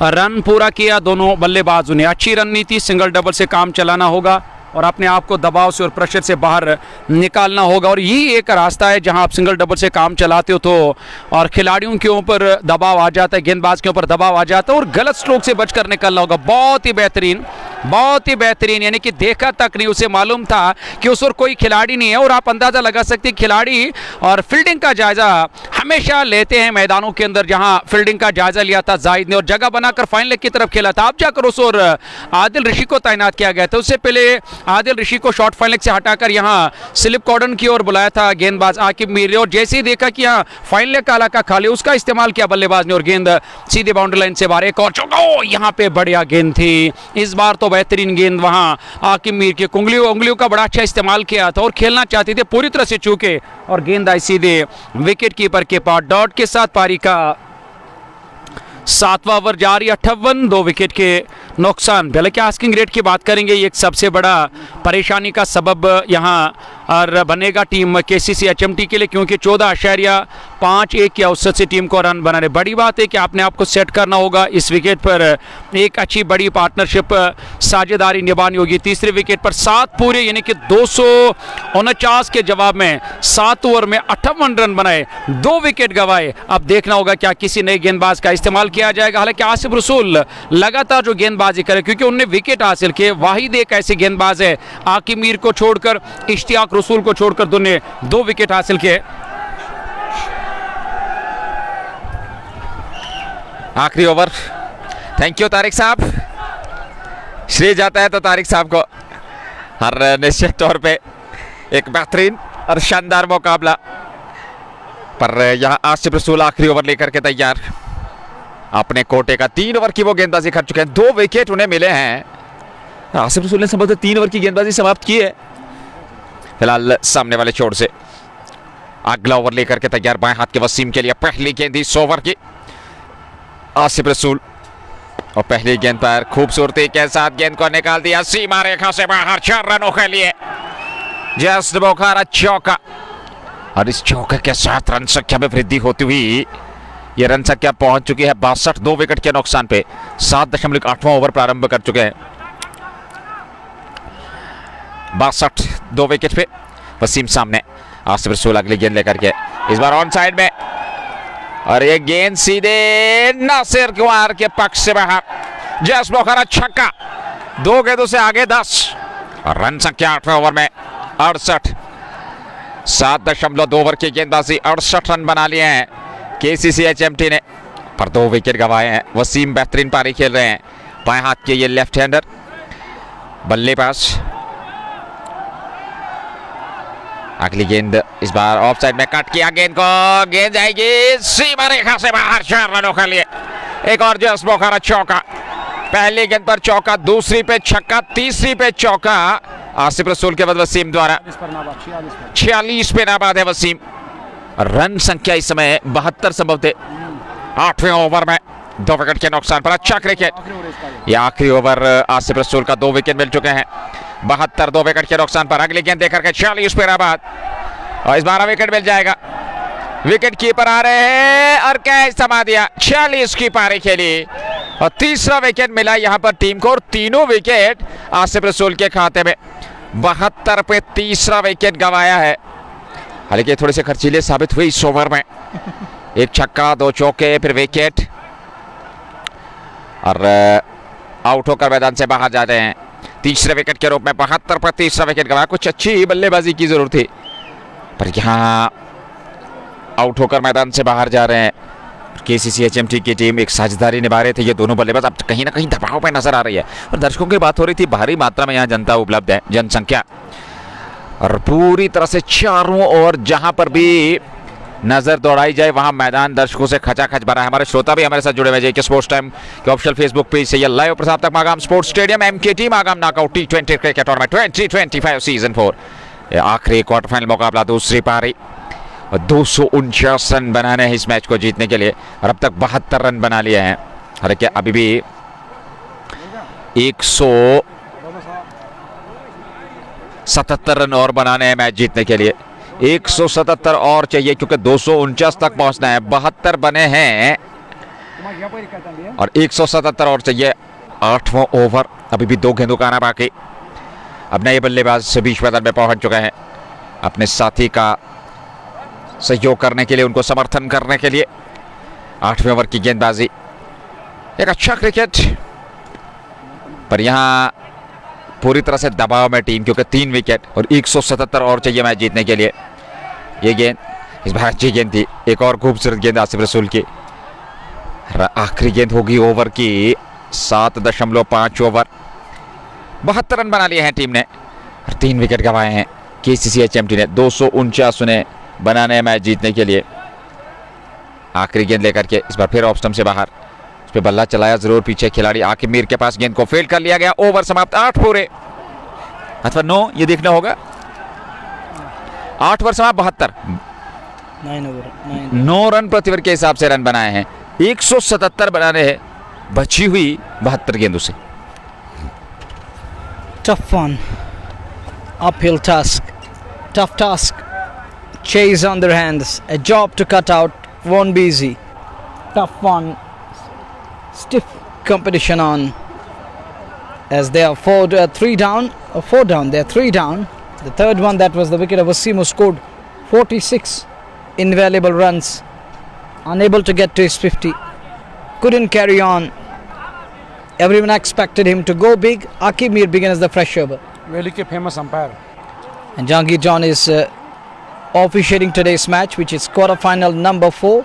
रन पूरा किया दोनों बल्लेबाजों ने। अच्छी रणनीति, सिंगल डबल से काम चलाना होगा और अपने आप को दबाव से और प्रेशर से बाहर निकालना होगा। और यही एक रास्ता है जहां आप सिंगल डबल से काम चलाते हो तो और खिलाड़ियों के ऊपर दबाव आ जाता है, गेंदबाज के ऊपर दबाव आ जाता है और गलत स्ट्रोक से बचकर निकलना होगा। बहुत ही बेहतरीन, बहुत ही बेहतरीन, यानी कि देखा तक नहीं, उसे मालूम था कि उस ओर कोई खिलाड़ी नहीं है। और आप अंदाज़ा लगा सकते हैं खिलाड़ी और फील्डिंग का जायज़ा हमेशा लेते हैं मैदानों के अंदर, जहां फील्डिंग का जायज़ा लिया था जाहिद ने और जगह बनाकर फाइन लेग की तरफ खेला था। अब जाकर उस ओर आदिल ऋषि को तैनात किया गया था। उससे पहले आदिल ऋषि को शॉर्ट फाइन लेग से हटाकर यहाँ स्लिप कॉर्डन की ओर बुलाया था गेंदबाज आकिब मीर ने और जैसे ही देखा कि यहाँ फाइन लेग का इलाका खाली, उसका इस्तेमाल किया बल्लेबाज ने और गेंद सीधे बाउंड्री लाइन से बाहर। एक और चौका, यहाँ पे बढ़िया गेंद थी इस बार तो, बेहतरीन गेंद वहाँ आकिब मीर के उंगलियों का बड़ा अच्छा इस्तेमाल किया था और खेलना चाहते थे, पूरी तरह से चूके और गेंद आई सीधे विकेट कीपर के पास। डॉट के साथ पारी का 7वां ओवर जारी, 58, 2 विकेट के नुकसान। हालांकि आस्किंग रेट की बात करेंगे, ये एक सबसे बड़ा परेशानी का सबब यहाँ और बनेगा टीम KCC-HMT के लिए, क्योंकि 14.51 की औसत से टीम को रन बनाने। बड़ी बात है कि आपने आपको सेट करना होगा इस विकेट पर, एक अच्छी बड़ी पार्टनरशिप साझेदारी निभानी होगी। तीसरे विकेट पर 7 पूरे, यानी कि 249 के जवाब में 7 ओवर में 58 रन बनाए, 2 विकेट गंवाए। अब देखना होगा क्या किसी नए गेंदबाज का इस्तेमाल किया जाएगा। हालांकि आसिफ रसूल लगातार जो गेंदबाजी करे, क्योंकि उन्होंने विकेट हासिल किए, वाहिद एक ऐसे गेंदबाज है आकिब मीर को छोड़कर, इश्तियाक रसूल को छोड़कर दोनों 2 विकेट हासिल किए। आखिरी ओवर, थैंक यू तारिक साहब, श्रेय जाता है तो तारिक साहब को। हर निश्चित तौर पे एक बेहतरीन और शानदार मुकाबला, पर यहाँ आसिफ रसूल आखिरी ओवर लेकर के तैयार। अपने कोटे का 3 ओवर की वो गेंदबाजी कर चुके हैं, 2 विकेट उन्हें मिले हैं। आसिफ रसूल ने संभवतः 3 ओवर की गेंदबाजी समाप्त की है। फिलहाल सामने वाले छोर से अगला ओवर लेकर के तैयार बाएं हाथ के वसीम के लिए पहली गेंद इस ओवर की। आसिफ रसूल और पहली गेंद पर खूबसूरती के साथ गेंद को निकाल दिया सीमा रेखा से बाहर, 4 रनों के लिए जस्ट बोखारा चौका। और इस चौके के साथ रन संख्या में वृद्धि होती हुई ये रन संख्या पहुंच चुकी है 62, 2 विकेट के नुकसान पे। 7.8वां ओवर प्रारंभ कर चुके हैं। 62, 2 विकेट पे वसीम सामने, आसिफ रसूल अगली गेंद लेकर के इस बार ऑन साइड में, और ये गेंद सीधे नासिर कुमार के पक्ष से बाहर, जस बोखारा छक्का, 2 गेंदों से आगे 10 और रन संख्या 8वें ओवर में 68। 7.2 ओवर की गेंदबाजी, 68 रन बना लिए हैं KCC-HMT ने, पर 2 विकेट गंवाए हैं। वसीम बेहतरीन पारी खेल रहे हैं, बाएं हाथ के ये लेफ्ट हैंडर बल्लेबाज। अगली गेंद इस बार ऑफ साइड में कट किया गेंद को, गेंद जाएगी सीमा रेखा से बाहर, 4 रनों के लिए एक और जस बोखारा चौका। पहली गेंद पर चौका, दूसरी पे छक्का, तीसरी पे चौका आसिफ रसूल के बाद वसीम द्वारा। 46 पे नाबाद है वसीम। रन संख्या इस समय 72 संभव थे 8वें ओवर में, 2 विकेट के नुकसान पर। अच्छा क्रिकेट, यह आखिरी ओवर आसिफ रसूल का 2 विकेट मिल चुके हैं। 72, 2 विकेट के नुकसान पर। अगली गेंद देकर के 46 पे नाबाद और इस बार विकेट मिल जाएगा। विकेट कीपर आ रहे हैं और कैच थमा दिया, 46 की पारी खेली और तीसरा विकेट मिला यहाँ पर टीम को और तीनों विकेट आसिफ रसूल के खाते में। 72 पे तीसरा विकेट गंवाया है। हालांकि थोड़े से खर्चीले साबित हुए इस ओवर में, एक छक्का, 2 चौके, फिर विकेट और आउट होकर मैदान से बाहर जाते हैं तीसरे विकेट के रूप में। 72 पर तीसरा विकेट गंवाया। कुछ अच्छी बल्लेबाजी की जरूरत थी, पर यहाँ आउट होकर मैदान से बाहर जा रहे हैं। KCCHMT की टीम एक साझेदारी निभा रहे थे ये दोनों बल्लेबाज, अब कहीं ना कहीं दबाव में नजर आ रही है। और दर्शकों की बात हो रही थी, भारी मात्रा में यहाँ जनता उपलब्ध है, जनसंख्या, और पूरी तरह से चारों ओर जहां पर भी नजर दौड़ाई जाए वहां मैदान दर्शकों से खचाखच भरा है। हमारे श्रोता भी हमारे साथ जुड़े हुए हैं स्पोर्ट्स टाइम के ऑफिशियल फेसबुक पेज से। यह लाइव प्रसाद तक Magam sports stadium MKT Magam knockout T20 cricket tournament 2025 season 4 आखिरी क्वार्टर फाइनल मुकाबला, दूसरी पारी। 249 रन बनाने हैं इस मैच को जीतने के लिए, और अब तक 72 रन बना लिए हैं। हालांकि अभी भी 177 रन और बनाने हैं मैच जीतने के लिए। 177 और चाहिए क्योंकि 249 तक पहुंचना है। 72 बने हैं और 177 और चाहिए। 8वां ओवर, अभी भी 2 गेंदों का आना बाकी। अब नए बल्लेबाज बीच मैदान में पहुंच चुके हैं अपने साथी का सहयोग करने के लिए, उनको समर्थन करने के लिए। 8वें ओवर की गेंदबाजी, एक अच्छा क्रिकेट, पर यहां पूरी तरह से दबाव में टीम, क्योंकि 3 विकेट और 177 और चाहिए मैच जीतने के लिए। ये गेंद इस बार अच्छी गेंद थी, एक और खूबसूरत गेंद आसिफ रसूल की। आखिरी गेंद होगी ओवर की। 7.5 ओवर, 72 रन बना लिए हैं टीम ने और 3 विकेट गंवाए हैं KCCHMT ने। 249 ने बनाने मैच जीतने के लिए। आखिरी गेंद लेकर के इस बार फिर ऑफ स्टंप से बाहर, उस पर बल्ला चलाया जरूर पीछे खिलाड़ी आकिब मीर के पास, गेंद को फील्ड कर लिया गया। ओवर समाप्त, 8 पूरे अथवा 9, ये देखना होगा। 8 ओवर समाप्त, 72, 9 रन प्रति ओवर के हिसाब से रन बनाए हैं। 177 बनाने हैं बची हुई 72 गेंदों से। Tough one. Uphill task. Tough task. Chase on their hands. A job to cut out. Won't be easy. Tough one. Stiff competition on. As they are 3 down. 4 down. They are 3 down. The third one, that was the wicket of Wasim, who scored 46 invaluable runs. Unable to get to his 50. Couldn't carry on. Everyone expected him to go big. Akib Mir began as the fresh over. Valley के famous umpire. And Jahangir John is officiating today's match, which is quarter-final number 4.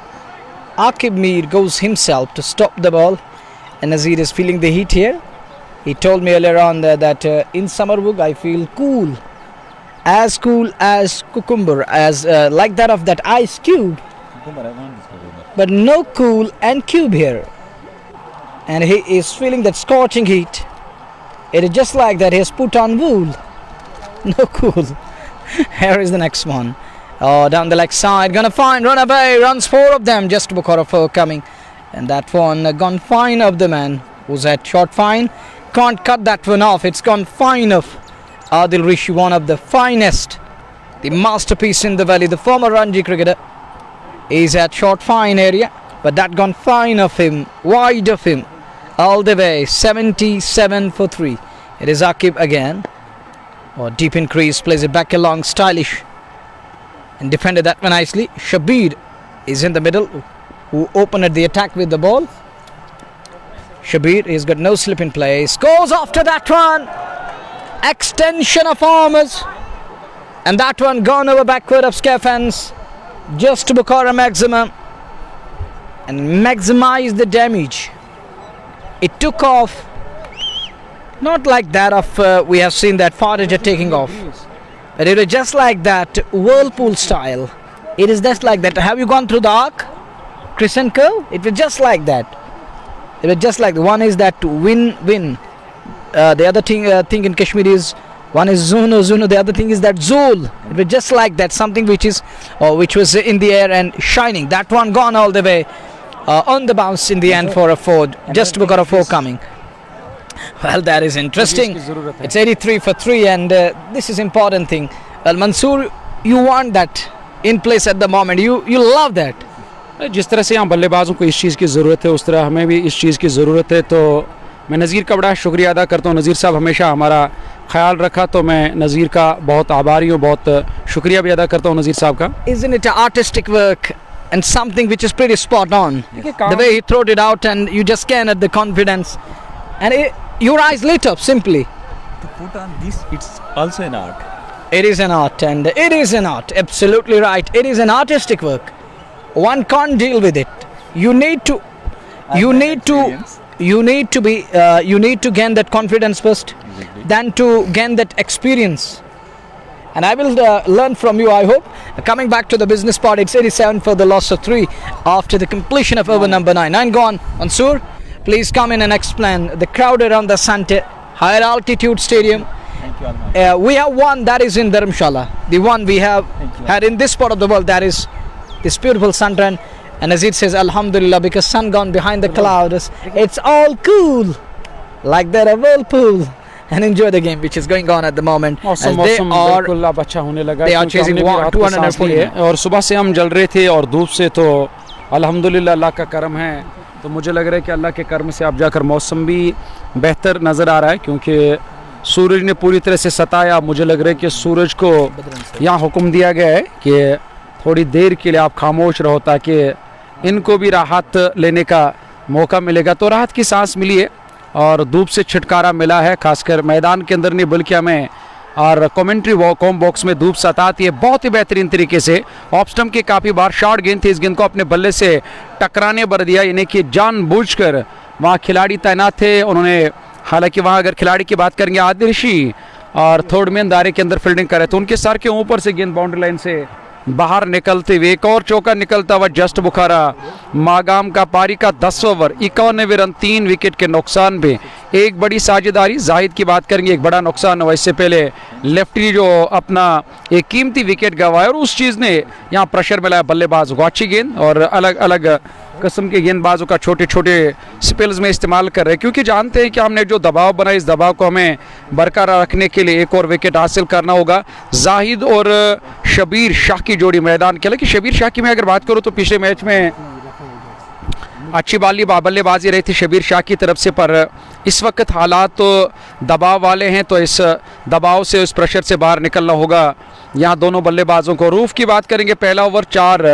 Akib Mir goes himself to stop the ball, and Nazir is feeling the heat here. He told me earlier on that in Samarburg I feel cool as cucumber, as like that of that ice cube, but no cool and cube here. And he is feeling that scorching heat. It is just like that he has put on wool. No cool. Here is the next one. Oh, down the leg side, gonna find, run away, runs 4 of them, just Bukhara 4 coming. And that one gone fine of the man who's at short fine. Can't cut that one off, it's gone fine of Adil Rishi, one of the finest, the masterpiece in the valley, the former Ranji cricketer. He's at short fine area, but that gone fine of him, wide of him, all the way, 77 for 3. It is Akib again. Oh, deep in crease, plays it back along, stylish, and defended that one nicely. Shabir is in the middle, who opened the attack with the ball. Shabir, he's got no slip in place, goes after that one, extension of arms, and that one gone over backward of scare fence, just to Bukhara maximum, and maximize the damage. It took off, not like that of we have seen that Farage taking off, but it was just like that whirlpool style. It is just like that. Have you gone through the arc, crescent curve? It was just like that. It was just like, one is that win. The other thing in Kashmir is, one is Zuno. The other thing is that Zul. It was just like that, something which was in the air and shining. That one gone all the way on the bounce in the end for a 4. Just because of 4 coming. Well, that is interesting. It's 83 for 3, and this is important thing. Well, Mansoor, you want that in place at the moment. You love that. जिस तरह से यहाँ बल्लेबाजों को इस चीज़ की ज़रूरत है, उस तरह हमें भी इस चीज़ की ज़रूरत है। तो मैं नज़ीर का बड़ा शुक्रिया अदा करता हूँ। नज़ीर साहब हमेशा हमारा ख्याल रखा, तो मैं नज़ीर का बहुत आभारी हूँ, बहुत शुक्रिया भी अदा करता हूँ नज़ीर साहब का। Isn't it artistic work and something which is pretty spot on? The way he threw it out, and you just can at the confidence, and your eyes lit up simply. To put on this, it's also an art. It is an art, and it is an art. Absolutely right. It is an artistic work. One can't deal with it. you need to you need to you need to be you need to gain that confidence first, then to gain that experience. And I will learn from you, I hope. Coming back to the business part, it's 87 for the loss of 3 after the completion of over number 9. 9 gone. Mansoor, please come in and explain the crowd around the Sante higher altitude stadium. Thank you, Alma. We have one that is in Dharamshala. The one we have had in this part of the world, that is this beautiful sunrise. And as it says, Alhamdulillah, because sun gone behind the clouds, it's all cool, like that a whirlpool. And enjoy the game which is going on at the moment. मौसम As they मौसम are बिल्कुल अब अच्छा होने लगा they are क्योंकि chasing हमने भी रात को 240 सांस ली है और सुबह से हम जल रहे थे और धूप से तो अल्हम्दुलिल्लाह अल्लाह का करम है। तो मुझे लग रहा है कि अल्लाह के करम से अब जाकर मौसम भी बेहतर नज़र आ रहा है क्योंकि सूरज ने पूरी तरह से सताया। मुझे लग रहा है कि सूरज को यहाँ हुक्म दिया गया है कि थोड़ी देर के लिए आप खामोश रहो ताकि इनको भी राहत लेने का मौका मिलेगा। तो राहत की सांस मिली है और धूप से छुटकारा मिला है, खासकर मैदान के अंदर नहीं बल्कि हमें और कमेंट्री कॉम बॉक्स में धूप सताती है बहुत ही बेहतरीन तरीके से। ऑफ स्टंप के काफ़ी बार शॉर्ट गेंद थी, इस गेंद को अपने बल्ले से टकराने भर दिया, यानी कि जानबूझकर वहाँ खिलाड़ी तैनात थे उन्होंने। हालांकि वहाँ अगर खिलाड़ी की बात करेंगे आदिल ऋषि और थर्ड मैन दायरे के अंदर फील्डिंग करे तो उनके सर के ऊपर से गेंद बाउंड्री लाइन से बाहर निकलते हुए एक और चौका निकलता हुआ जस्ट बुखारा मागाम का पारी का 10वां ओवर 91 रन 3 विकेट के नुकसान पे एक बड़ी साझेदारी। जाहिद की बात करेंगे एक बड़ा नुकसान हुआ, इससे पहले लेफ्टी जो अपना एक कीमती विकेट गंवाया और उस चीज़ ने यहाँ प्रेशर मिलाया बल्लेबाज को। अच्छी गेंद और अलग अलग किस्म के गेंदबाजों का छोटे छोटे स्पेल्स में इस्तेमाल कर रहे हैं क्योंकि जानते हैं कि हमने जो दबाव बनाया इस दबाव को हमें बरकरार रखने के लिए एक और विकेट हासिल करना होगा। जाहिद और शबीर शाह की जोड़ी मैदान के लिए कि शबीर शाह की मैं अगर बात करूँ तो पिछले मैच में अच्छी बल्लेबाजी रही थी शबीर शाह की तरफ से, पर इस वक्त हालात तो दबाव वाले हैं तो इस दबाव से उस प्रेशर से बाहर निकलना होगा यहाँ दोनों बल्लेबाजों को। रूफ की बात करेंगे पहला ओवर 4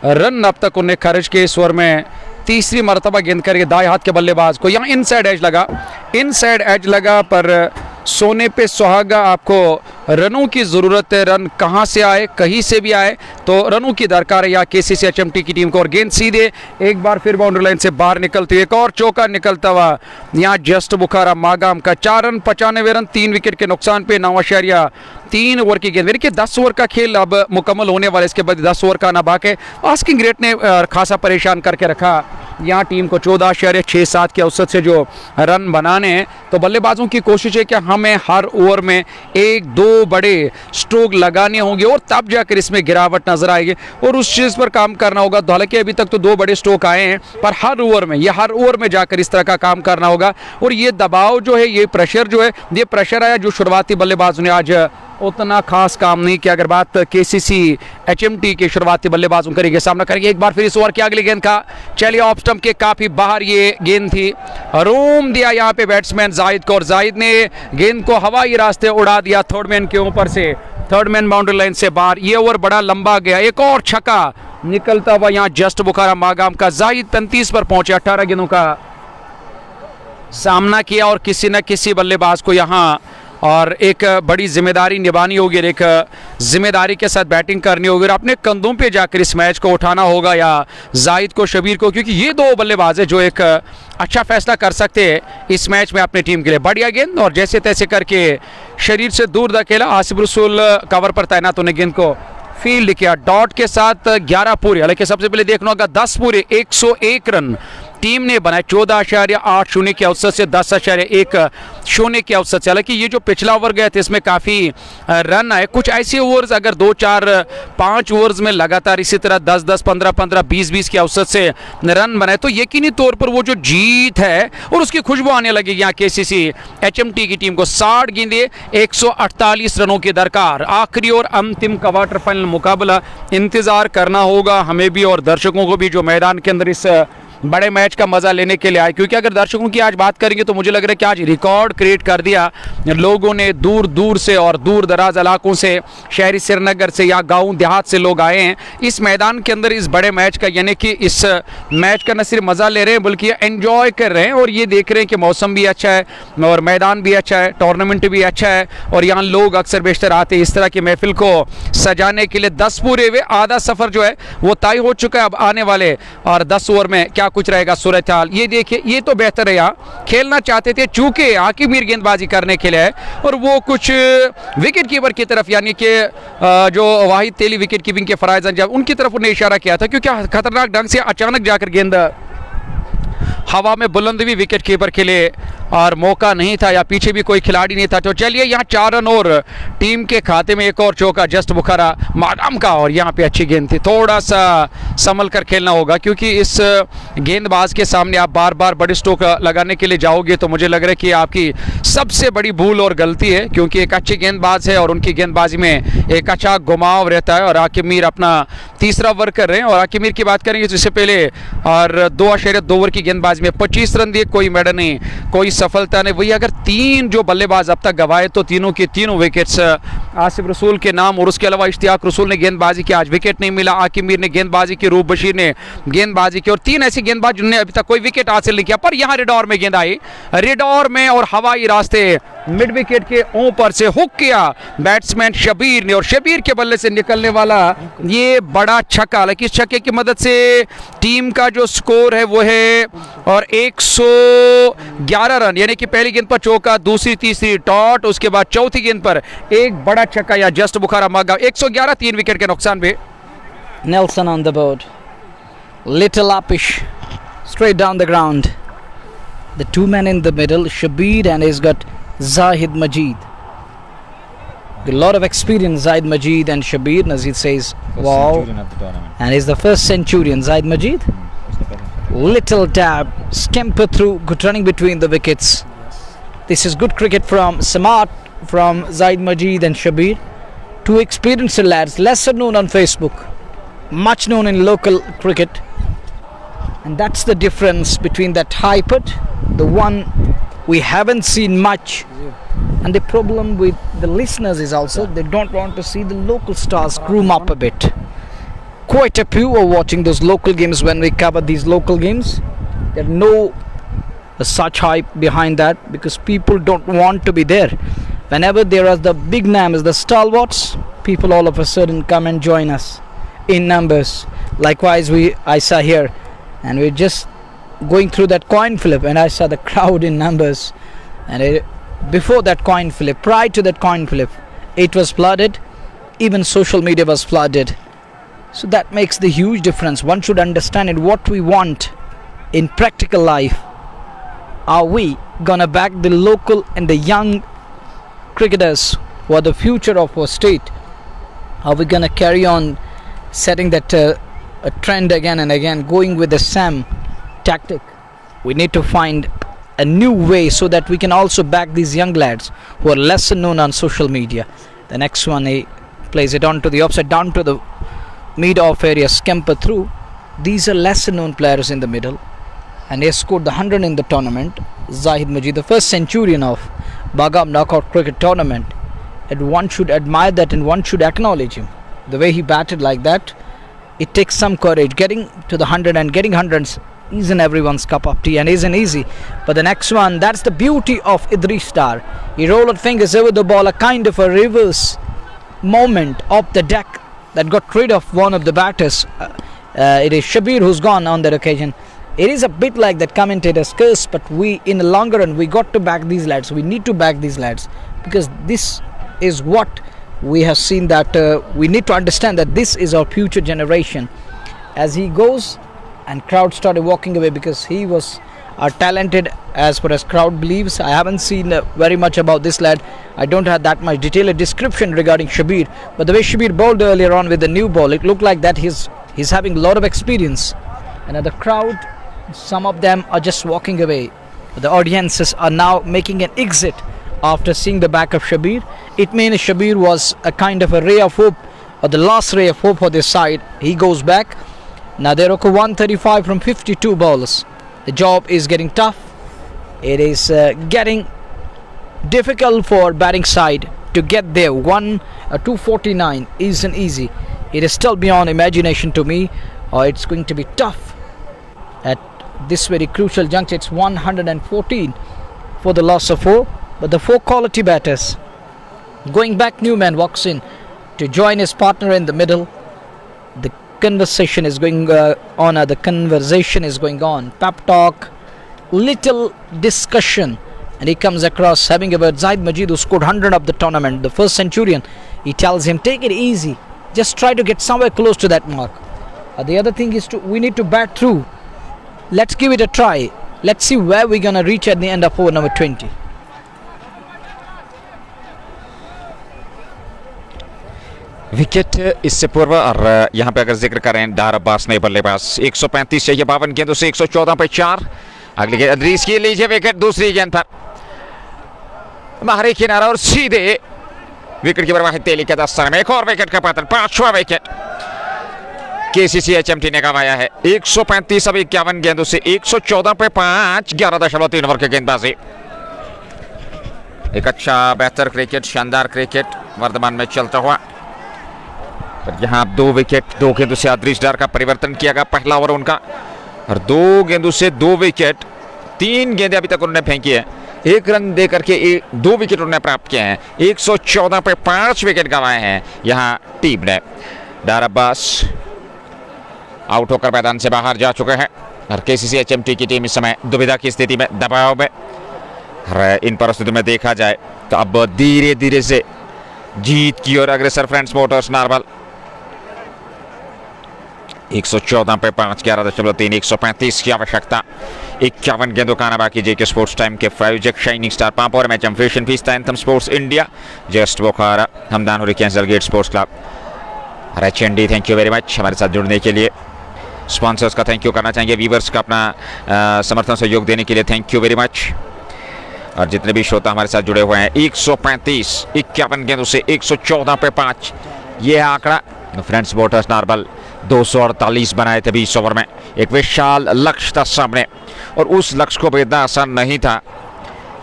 रन अब तक उन्हें खर्च के इस ओवर में तीसरी मरतबा गेंद करके दाएं हाथ के बल्लेबाज को यहाँ इनसाइड एज लगा पर सोने पे सुहागा। आपको रनों की ज़रूरत है, रन कहाँ से आए कहीं से भी आए तो रनों की दरकार है यहाँ केसीसी एचएमटी की टीम को। और गेंद सीधे एक बार फिर बाउंड्री लाइन से बाहर निकलती है, एक और चौका निकलता हुआ यहाँ जस्ट बुखारा मागाम का 4 रन 95 रन 3 विकेट के नुकसान पे 9.3 ओवर की गेंद। देखिए 10 ओवर का खेल अब मुकम्मल होने वाला, इसके बाद 10 ओवर का आना बाकी। आस्किंग रेट ने खासा परेशान करके रखा यहाँ टीम को 14.67 के औसत से जो रन बनाने हैं। तो बल्लेबाजों की कोशिश है कि हमें हर ओवर में 1-2 बड़े स्ट्रोक लगाने होंगे और तब जाकर इसमें गिरावट नजर आएगी और उस चीज़ पर काम करना होगा। तो हालांकि अभी तक तो 2 बड़े स्ट्रोक आए हैं पर हर ओवर में जाकर इस तरह का काम करना होगा। और ये दबाव जो है ये प्रेशर आया जो शुरुआती बल्लेबाजों ने आज उतना खास काम नहीं किया। अगर बात केसीसी एचएमटी के शुरुआती बल्लेबाजों करेंगे सामना करेंगे एक बार फिर इस ओवर की अगली गेंद का चलिए ऑफ स्टंप के काफी बाहर ये गेंद थी, रोम दिया यहाँ पे बैट्समैन जाहिद को और जाहिद ने गेंद को हवाई रास्ते उड़ा दिया थर्ड मैन के ऊपर से, थर्ड मैन बाउंड्री लाइन से बाहर। ये ओवर बड़ा लंबा गया, एक और छक्का निकलता हुआ यहाँ जस्ट बुखारा मागाम का। जाहिद 35 पर पहुंचे, 18 गेंदों का सामना किया और किसी न किसी बल्लेबाज को यहाँ और एक बड़ी जिम्मेदारी निभानी होगी, एक जिम्मेदारी के साथ बैटिंग करनी होगी और अपने कंधों पे जाकर इस मैच को उठाना होगा या जाहिद को शबीर को, क्योंकि ये 2 बल्लेबाज है जो एक अच्छा फैसला कर सकते हैं इस मैच में अपनी टीम के लिए। बढ़िया गेंद और जैसे तैसे करके शरीर से दूर धकेला, आसिफ रसूल कवर पर तैनात होने गेंद को फील्ड किया डॉट के साथ 11 पूरे। हालांकि सबसे पहले देखना होगा 10 पूरे 101 रन टीम ने बनाए 14.80 के औसत से 10.10 के औसत से। हालांकि ये जो पिछला ओवर गया था इसमें काफ़ी रन आए, कुछ ऐसे ओवर्स अगर 2, 4, 5 ओवर्स में लगातार इसी तरह 10, 15, 20 के औसत से रन बनाए तो यकीनी तौर पर वो जो जीत है और उसकी खुशबू आने लगेगी यहाँ केसीसी एचएमटी की टीम को। 60 गेंदे 148 रनों की दरकार, आखिरी और अंतिम क्वार्टर फाइनल मुकाबला इंतजार करना होगा हमें भी और दर्शकों को भी जो मैदान के अंदर इस बड़े मैच का मज़ा लेने के लिए आए, क्योंकि अगर दर्शकों की आज बात करेंगे तो मुझे लग रहा है कि आज रिकॉर्ड क्रिएट कर दिया। लोगों ने दूर दूर से और दूर दराज इलाकों से, शहरी श्रीनगर से या गाँव देहात से लोग आए हैं इस मैदान के अंदर इस बड़े मैच का, यानी कि इस मैच का न सिर्फ मज़ा ले रहे हैं बल्कि एंजॉय कर रहे हैं और ये देख रहे हैं कि मौसम भी अच्छा है और मैदान भी अच्छा है, टूर्नामेंट भी अच्छा है और यहाँ लोग अक्सर बेशतर आते हैं इस तरह की महफिल को सजाने के लिए। 10 पूरे हुए, आधा सफ़र जो है वो तय हो चुका है। अब आने वाले और 10 ओवर में क्या कुछ रहेगा सूरत हाल, ये देखिए। ये तो बेहतर है, यहाँ खेलना चाहते थे चूंकि आकिब मीर गेंदबाजी करने के लिए है और वो कुछ विकेट कीपर की तरफ, यानी कि जो वाहिद तेली विकेट कीपिंग के फराइज अंजाम, उनकी तरफ उन्हें इशारा किया था, क्योंकि खतरनाक ढंग से अचानक जाकर गेंद हवा में बुलंद भी विकेट कीपर के लिए और मौका नहीं था या पीछे भी कोई खिलाड़ी नहीं था। तो चलिए यहाँ 4 रन और टीम के खाते में एक और चौका जस्ट बुखारा मादाम का, और यहाँ पे अच्छी गेंद थी। थोड़ा सा संभल कर खेलना होगा क्योंकि इस गेंदबाज के सामने आप बार बार बड़ी स्ट्रोक लगाने के लिए जाओगे तो मुझे लग रहा है कि आपकी सबसे बड़ी भूल और गलती है, क्योंकि एक अच्छी गेंदबाज है और उनकी गेंदबाजी में एक अच्छा घुमाव रहता है और आकिब मीर अपना तीसरा ओवर कर रहे हैं। और आकिब मीर की बात करेंगे तो इससे पहले और 2.2 ओवर की गेंदबाजी में 25 रन दिए, कोई मेडल नहीं, कोई सफलता नहीं। वही अगर 3 जो बल्लेबाज अब तक गवाए तो तीनों की तीनों विकेट्स आसिफ रसूल के नाम और उसके अलावा इश्तियाक रसूल ने गेंदबाजी की, आज विकेट नहीं मिला। आकिब मीर ने गेंदबाजी की, रूप बशीर ने गेंदबाजी की और 3 ऐसे गेंदबाज जिन्होंने अभी तक कोई विकेट हासिल नहीं किया। पर यहाँ रिडोर में गेंद आई, रिडोर में और हवाई रास्ते मिड विकेट के ऊपर से हुक किया बैट्समैन शबीर ने और शबीर के बल्ले से निकलने वाला ये बड़ा छक्का। हालांकि इस छक्के की मदद से टीम का जो स्कोर है वो है और 111 रन, यानी कि पहली गेंद पर चौका, दूसरी तीसरी डॉट, उसके बाद चौथी गेंद पर एक बड़ा छक्का या जस्ट बुखारा मागा। 111, 3 विकेट के नुकसान पे। Nelson on the board. Little uppish, straight down the ground. The two men in the middle, Shabir and he's got Zahid Majid. A lot of experience, Zahid Majid and Shabir. Nazir says, wow. And he's the first centurion, Zahid Majid. Little dab, scamper through, good running between the wickets. This is good cricket from Samart, from Zahid Majid and Shabir. Two experienced lads, lesser known on Facebook, much known in local cricket. And that's the difference between that high put, the one we haven't seen much. And the problem with the listeners is also they don't want to see the local stars groom up a bit. Quite a few are watching those local games when we cover these local games. There's no such hype behind that because people don't want to be there. Whenever there are the big names, the stalwarts, people all of a sudden come and join us in numbers. Likewise, I saw here, and we're just going through that coin flip, and I saw the crowd in numbers. And before that coin flip, prior to that coin flip, it was flooded. Even social media was flooded. So that makes the huge difference. One should understand it. What we want in practical life. Are we gonna back the local and the young cricketers who are the future of our state? Are we gonna carry on setting that a trend again and again, going with the SAM tactic? We need to find a new way so that we can also back these young lads who are lesser known on social media. The next one, he plays it on to the offside, down to the mid-off area, scamper through. These are lesser known players in the middle, and he has scored the 100 in the tournament. Zahid Majid, the first centurion of Bagam Knockout Cricket Tournament, and one should admire that and one should acknowledge him. The way he batted like that, it takes some courage. Getting to the 100 and getting hundreds isn't everyone's cup of tea and isn't easy. But the next one, that's the beauty of Idris Star. He rolled fingers over the ball, a kind of a reverse moment of the deck that got rid of one of the batters. It is Shabir who's gone on that occasion. It is a bit like that commentator's curse, but we, in the longer run, we got to back these lads. We need to back these lads because this is what we have seen, that we need to understand that this is our future generation. As he goes, and crowd started walking away because he was talented as far as crowd believes. I haven't seen very much about this lad. I don't have that much detailed description regarding Shabir, but the way Shabir bowled earlier on with the new ball, it looked like that he's having a lot of experience. And the crowd, some of them are just walking away. The audiences are now making an exit after seeing the back of Shabir. It means Shabir was a kind of a ray of hope, or the last ray of hope for this side. He goes back. Naderoku 135 from 52 balls. The job is getting tough. It is getting difficult for batting side to get there. 249 isn't easy. It is still beyond imagination to me. It's going to be tough at this very crucial juncture. It's 114 for the loss of 4, but the 4 quality batters. Going back, Newman walks in to join his partner in the middle. The conversation is going on. The conversation is going on. Pep talk, little discussion, and he comes across having about Zahid Majid, who scored 100 of the tournament, the first centurion. He tells him, take it easy, just try to get somewhere close to that mark. The other thing is we need to bat through. Let's give it a try. Let's see where we're gonna reach at the end of over number 20. Wicket इससे पूर्व, और यहाँ पे अगर जिक्र करें डार अब्बास ने बल्लेबाज 135 चाहिए 52 गेंदों से 114 पे 4. अगली गेंद अदरीस की लीजिए विकेट दूसरी गेंद पर बाहरी किनारा और सीधे विकेट की बर्बादी तेली के 10 रन में एक और विकेट का पतन. 5वां विकेट केसीसी एचएमटी ने गंवाया है. 135 अब 51 गेंदों से 114 पे 5. 11.3 ओवर की गेंदबाजी. एक अच्छा बेहतर क्रिकेट, शानदार क्रिकेट वर्तमान में चलता हुआ. पर यहाँ 2 विकेट 2 गेंदों से अदरीस डार का परिवर्तन किया गया. पहला ओवर उनका, और 2 गेंदों से 2 विकेट. 3 गेंदें अभी तक उन्होंने फेंकी है. 1 रन दे करके 2 विकेट उन्होंने प्राप्त किए हैं. 114 पे 5 विकेट गंवाए हैं यहाँ टीम ने. डार अब्बास आउट होकर मैदान से बाहर जा चुके हैं, और केसीसी एचएमटी की टीम इस समय दुविधा की स्थिति में, दबाव में. इन परिस्थितियों में देखा जाए तो अब धीरे धीरे से जीत की ओर अग्रसर फ्रेंड्स मोटर्स नारवल. 114 पे 5. 11.3. 135 की आवश्यकता. 51 गेंदों का आना बाकी. जेके स्पोर्ट्स टाइम के प्रायोजक शाइनिंग स्टार पांपोर मैच एम्फेशन फीस anthem sports India, just Bukhara, Hamdan hurricanes, डेलगेट sports club, H N D. Thank you very much हमारे साथ जुड़ने के लिए. स्पॉन्सर्स का थैंक यू करना चाहेंगे. व्यूवर्स का अपना समर्थन सहयोग देने के लिए थैंक यू वेरी मच. और जितने भी श्रोता हमारे साथ जुड़े हुए हैं, 135 51 गेंदों से 114 पे 5 ये आंकड़ा. फ्रेंड्स मोटर्स नारवल 248 बनाए थे 20 ओवर में. एक विशाल लक्ष्य था सामने, और उस लक्ष्य को भेदना आसान नहीं था.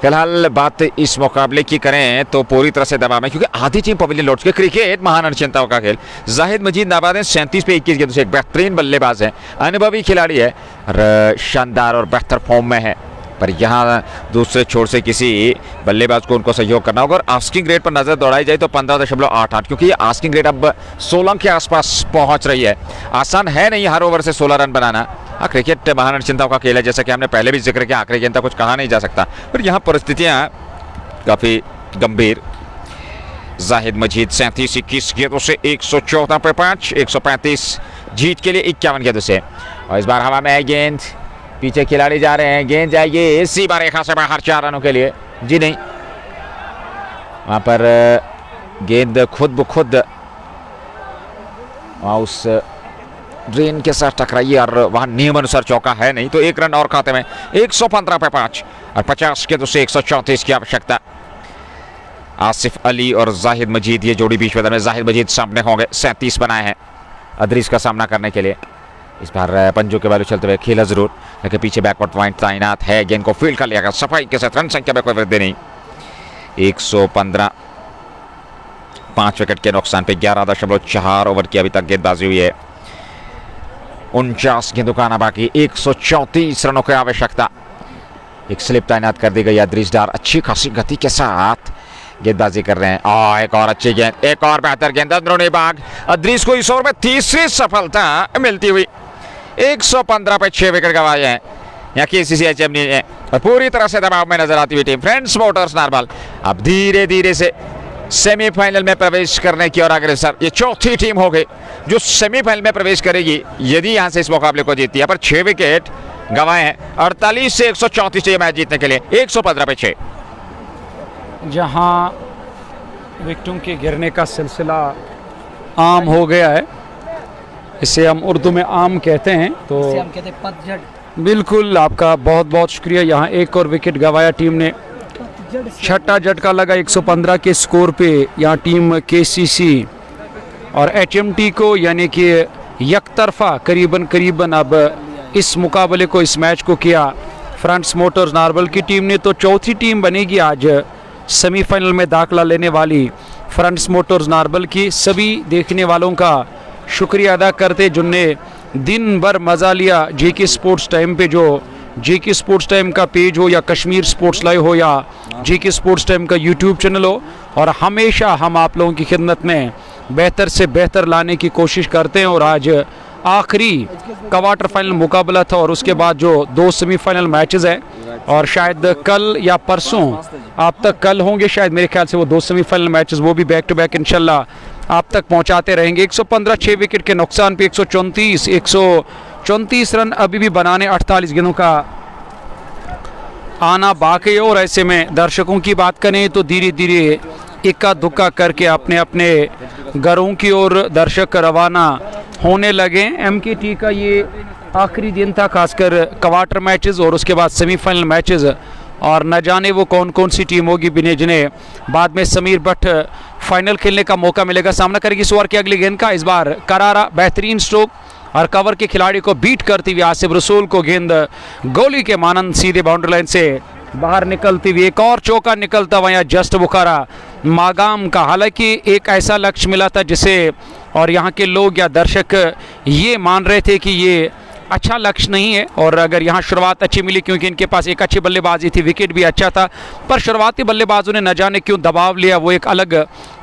फिलहाल बात इस मुकाबले की करें तो पूरी तरह से दबाव में, क्योंकि आधी टीम पवेलियन लॉर्ड्स के. क्रिकेट महान अनिश्चितताओं का खेल. जाहिद मजीद नाबाद है 37 पे 21 गेंदों से. एक बेहतरीन बल्लेबाज है, अनुभवी खिलाड़ी है, और शानदार और बेहतर फॉर्म में है. पर यहाँ दूसरे छोर से किसी बल्लेबाज को उनको सहयोग करना होगा. और आस्किंग रेट पर नजर दौड़ाई जाए तो 15.88, क्योंकि ये आस्किंग रेट अब 16 के आसपास पहुंच रही है. आसान है नहीं हर ओवर से 16 रन बनाना. हाँ, क्रिकेट महान अनिश्चितताओं का खेल है, जैसा कि हमने पहले भी जिक्र किया. आखिरी गेंद तक कुछ कहा नहीं जा सकता, पर यहाँ परिस्थितियाँ काफ़ी गंभीर. जाहिद मजीद 37 21 गेंदों से 114 पे 5. 135 जीत के लिए 51 गेंदों से. और इस बार हवा में है गेंद, पीछे खिलाड़ी जा रहे हैं, गेंद जाएगी सीमा रेखा से बाहर 4 रनों के लिए. जी नहीं, वहां पर गेंद खुद ब खुद उस ड्रेन के साथ टकराई, और वहां नियम अनुसार चौका है नहीं, तो 1 रन और खाते में. 115 पे 5 और 50 गेंदों से 134 की आवश्यकता. आसिफ अली और जाहिद मजीद ये जोड़ी बीच मैदान में. जाहिद मजीद सामने होंगे. 37 बनाए हैं अदरीस का सामना करने के लिए. इस बार पंजों के बारे चलते हुए खेला जरूर, लेकिन पीछे बैकवर्ड पॉइंट तैनात है. गेंद को फील्ड कर लिया गया सफाई के साथ. रन संख्या में कोई वृद्धि नहीं. 115 5 विकेट के नुकसान पे 11.4 ओवर की अभी तक गेंदबाजी हुई है. 49 गेंदों का आना बाकी. 134 रनों की आवश्यकता. एक स्लिप तैनात कर दी गई. अदरीस डार अच्छी खासी गति के साथ गेंदबाजी कर रहे हैं. एक और अच्छी गेंद, एक और बेहतर गेंद अंदरूनी भाग. अदरीस को इस ओवर में तीसरी सफलता मिलती हुई. 115 पे 6 विकेट गंवाए हैं यहाँ केसीसी एचएमटी ने, और पूरी तरह से दबाव में नजर आती हुई टीम फ्रेंड्स मोटर्स नारवल अब धीरे धीरे से सेमीफाइनल में प्रवेश करने की ओर अग्रसर. ये चौथी टीम हो गई जो सेमीफाइनल में प्रवेश करेगी यदि यहाँ से इस मुकाबले को जीतती है. पर 6 विकेट गंवाए हैं. 48 से 134 चाहिए मैच जीतने के लिए. 115 पे 6. जहां विकेटों के गिरने का सिलसिला आम हो गया है, इसे हम उर्दू में आम कहते हैं, तो हम कहते हैं पतझड़. बिल्कुल आपका बहुत बहुत शुक्रिया. यहाँ एक और विकेट गंवाया टीम ने. छठा झटका लगा 115 के स्कोर पे यहाँ टीम केसीसी और एचएमटी को, यानी कि यकतरफा करीबन अब इस मुकाबले को, इस मैच को किया फ्रांस मोटर्स नार्बल की टीम ने। तो चौथी टीम बनेगी आज सेमीफाइनल में दाखिला लेने वाली फ्रांस मोटर्स नार्बल की। सभी देखने वालों का शुक्रिया अदा करते जिनने दिन भर मज़ा लिया जेके स्पोर्ट्स टाइम पे, जो जेके स्पोर्ट्स टाइम का पेज हो या कश्मीर स्पोर्ट्स लाइव हो या जेके स्पोर्ट्स टाइम का यूट्यूब चैनल हो। और हमेशा हम आप लोगों की खिदमत में बेहतर से बेहतर लाने की कोशिश करते हैं। और आज आखिरी क्वार्टर फाइनल मुकाबला था और उसके बाद जो 2 सेमीफाइनल मैचेस है और शायद कल या परसों आप तक, कल होंगे शायद मेरे ख्याल से वो 2 सेमीफाइनल मैचेस, वो भी बैक टू बैक इंशाल्लाह आप तक पहुंचाते रहेंगे। 115 6 विकेट के नुकसान पे 134 रन अभी भी बनाने 48 गेंदों का आना बाकी है। और ऐसे में दर्शकों की बात करें तो धीरे धीरे इक्का दुक्का करके अपने अपने घरों की ओर दर्शक रवाना होने लगे। एमकेटी का ये आखिरी दिन था, खासकर क्वार्टर मैचेस और उसके बाद सेमीफाइनल मैचेस। और न जाने वो कौन कौन सी टीम होगी जिन्हें बाद में समीर भट्ट फाइनल खेलने का मौका मिलेगा। सामना करेगी इस ओवर की अगली गेंद का, इस बार करारा बेहतरीन स्ट्रोक और कवर के खिलाड़ी को बीट करती हुई आसिफ रसूल को गेंद गोली के मानंद सीधे बाउंड्री लाइन से बाहर निकलती हुई। एक और चौका निकलता हुआ यहाँ जस्ट बुखारा मागाम का। हालांकि एक ऐसा लक्ष्य मिला था जिसे और यहाँ के लोग या दर्शक ये मान रहे थे कि ये अच्छा लक्ष्य नहीं है। और अगर यहाँ शुरुआत अच्छी मिली क्योंकि इनके पास एक अच्छी बल्लेबाजी थी, विकेट भी अच्छा था, पर शुरुआती बल्लेबाजों ने न जाने क्यों दबाव लिया। वो एक अलग,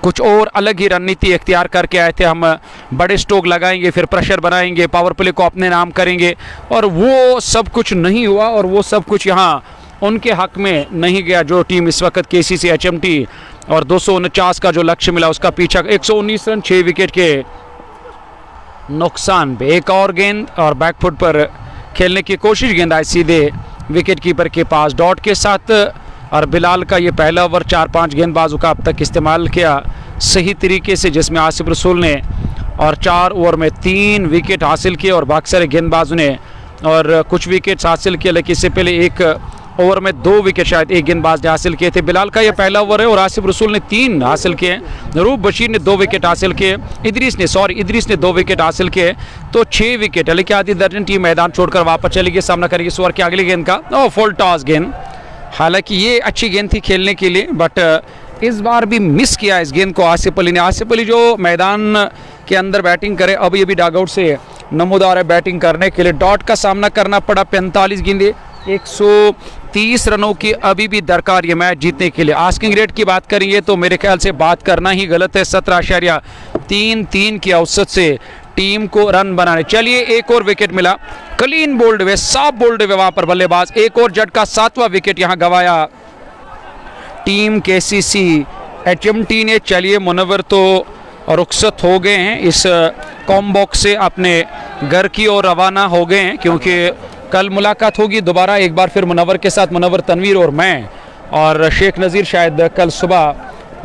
कुछ और अलग ही रणनीति इख्तियार करके आए थे। हम बड़े स्ट्रोक लगाएंगे, फिर प्रेशर बनाएंगे, पावर प्ले को अपने नाम करेंगे, और वो सब कुछ नहीं हुआ। और वो सब कुछ यहाँ उनके हक में नहीं गया। जो टीम इस वक्त केसीसी एचएमटी और 249 का जो लक्ष्य मिला उसका पीछा 119 रन 6 विकेट के नुकसान पे। एक और गेंद और बैकफुट पर खेलने की कोशिश, गेंद आई सीधे विकेट कीपर के पास डॉट के साथ। और बिलाल का ये पहला ओवर 4-5 गेंदबाजों का अब तक इस्तेमाल किया सही तरीके से, जिसमें आसिफ रसूल ने और 4 ओवर में 3 विकेट हासिल किए और बाकी सारे गेंदबाजों ने और कुछ विकेट्स हासिल किए। लेकिन इससे पहले एक ओवर में 2 विकेट शायद एक गेंदबाज ने हासिल किए थे। बिलाल का ये पहला ओवर है और आसिफ रसूल ने 3 हासिल किए। रूप बशीर ने 2 विकेट हासिल किए। इदरीस ने 2 विकेट हासिल किए। तो 6 विकेट है। लेकिन आधी दर्जन टीम मैदान छोड़कर वापस चली गई। सामना करेगी इस ओवर की अगली गेंद का फुल टॉस गेंद। हालांकि ये अच्छी गेंद थी खेलने के लिए, बट इस बार भी मिस किया इस गेंद को आसिफ अली ने। आसिफ अली जो मैदान के अंदर बैटिंग करे, अभी अभी डागआउट से नमूदार है बैटिंग करने के लिए। डॉट का सामना करना पड़ा। 45 गेंदें 130 रनों की अभी भी दरकार ये मैच जीतने के लिए। आस्किंग रेट की बात करेंगे तो मेरे ख्याल से बात करना ही गलत है। 17.33 की औसत से टीम को रन बनाने। चलिए एक और विकेट मिला, क्लीन बोल्ड वे, साफ बोल्ड वे वहां पर बल्लेबाज। एक और झटका, 7वां विकेट यहां गवाया टीम केसीसी एचएमटी ने। चलिए मुनव्वर तो रुखसत हो गए हैं, इस कॉम्बॉक्स से अपने घर की ओर रवाना हो गए हैं, क्योंकि कल मुलाकात होगी दोबारा एक बार फिर मुनव्वर के साथ। मुनव्वर, तनवीर और मैं और शेख नज़ीर शायद कल सुबह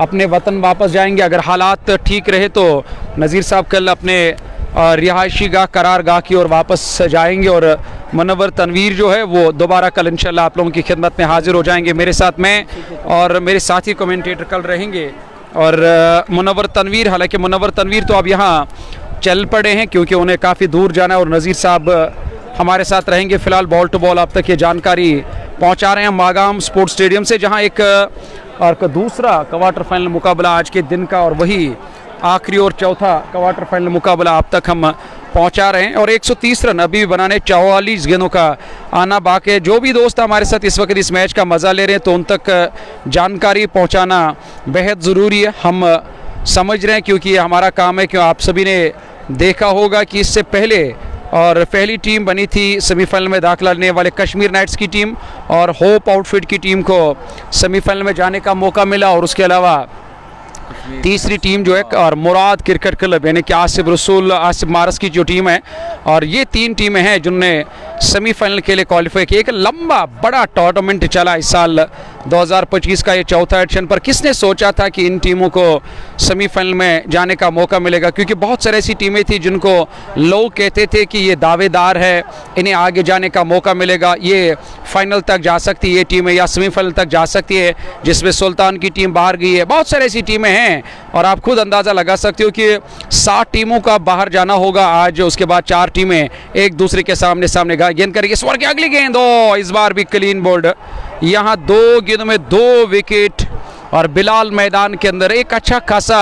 अपने वतन वापस जाएंगे। अगर हालात ठीक रहे तो नज़ीर साहब कल अपने रिहायशी गाह, करार गाह की ओर वापस जाएंगे। और मुनव्वर, तनवीर जो है वो दोबारा कल इंशाल्लाह आप लोगों की खिदमत में हाजिर हो जाएंगे। मेरे साथ मैं और मेरे साथी कमेंटेटर कल रहेंगे। और मुनव्वर, तनवीर, हालांकि मुनव्वर, तनवीर तो अब यहाँ चल पड़े हैं क्योंकि उन्हें काफ़ी दूर जाना है। और नज़ीर साहब हमारे साथ रहेंगे फिलहाल बॉल टू बॉल। अब तक ये जानकारी पहुंचा रहे हैं मागाम स्पोर्ट्स स्टेडियम से, जहां एक और दूसरा क्वार्टर फाइनल मुकाबला आज के दिन का और वही आखिरी और चौथा क्वार्टर फाइनल मुकाबला अब तक हम पहुंचा रहे हैं। और 130 रन अभी भी बनाने, 44 गेंदों का आना बाकी है। जो भी दोस्त हमारे साथ इस वक्त इस मैच का मज़ा ले रहे हैं तो उन तक जानकारी पहुँचाना बेहद ज़रूरी है। हम समझ रहे हैं क्योंकि ये हमारा काम है। क्यों आप सभी ने देखा होगा कि इससे पहले और पहली टीम बनी थी सेमीफाइनल में दाखिला लेने वाले कश्मीर नाइट्स की टीम, और होप आउटफिट की टीम को सेमीफाइनल में जाने का मौका मिला। और उसके अलावा तीसरी टीम जो है और मुराद क्रिकेट क्लब यानी कि आसिफ रसूल, आसिफ मारस की जो टीम है, और ये 3 टीमें हैं जिनने सेमीफाइनल के लिए क्वालिफाई किया। एक लंबा बड़ा टूर्नामेंट चला इस साल 2025 का ये चौथा एडिशन, पर किसने सोचा था कि इन टीमों को सेमीफाइनल में जाने का मौका मिलेगा। क्योंकि बहुत सारी ऐसी टीमें थी जिनको लोग कहते थे कि ये दावेदार है, इन्हें आगे जाने का मौका मिलेगा, ये फाइनल तक जा सकती है ये टीमें, या सेमीफाइनल तक जा सकती है, जिसमें सुल्तान की टीम बाहर गई है। बहुत सारी ऐसी टीमें हैं हैं और आप खुद अंदाज़ा लगा सकते हो कि 7 टीमों का बाहर जाना होगा आज। उसके बाद 4 टीमें एक दूसरे के सामने सामने गेंद करेगी। इस ओवर की अगली गेंद, इस बार भी क्लीन बोल्ड। यहाँ 2 गेंदों में 2 विकेट और बिलाल मैदान के अंदर एक अच्छा खासा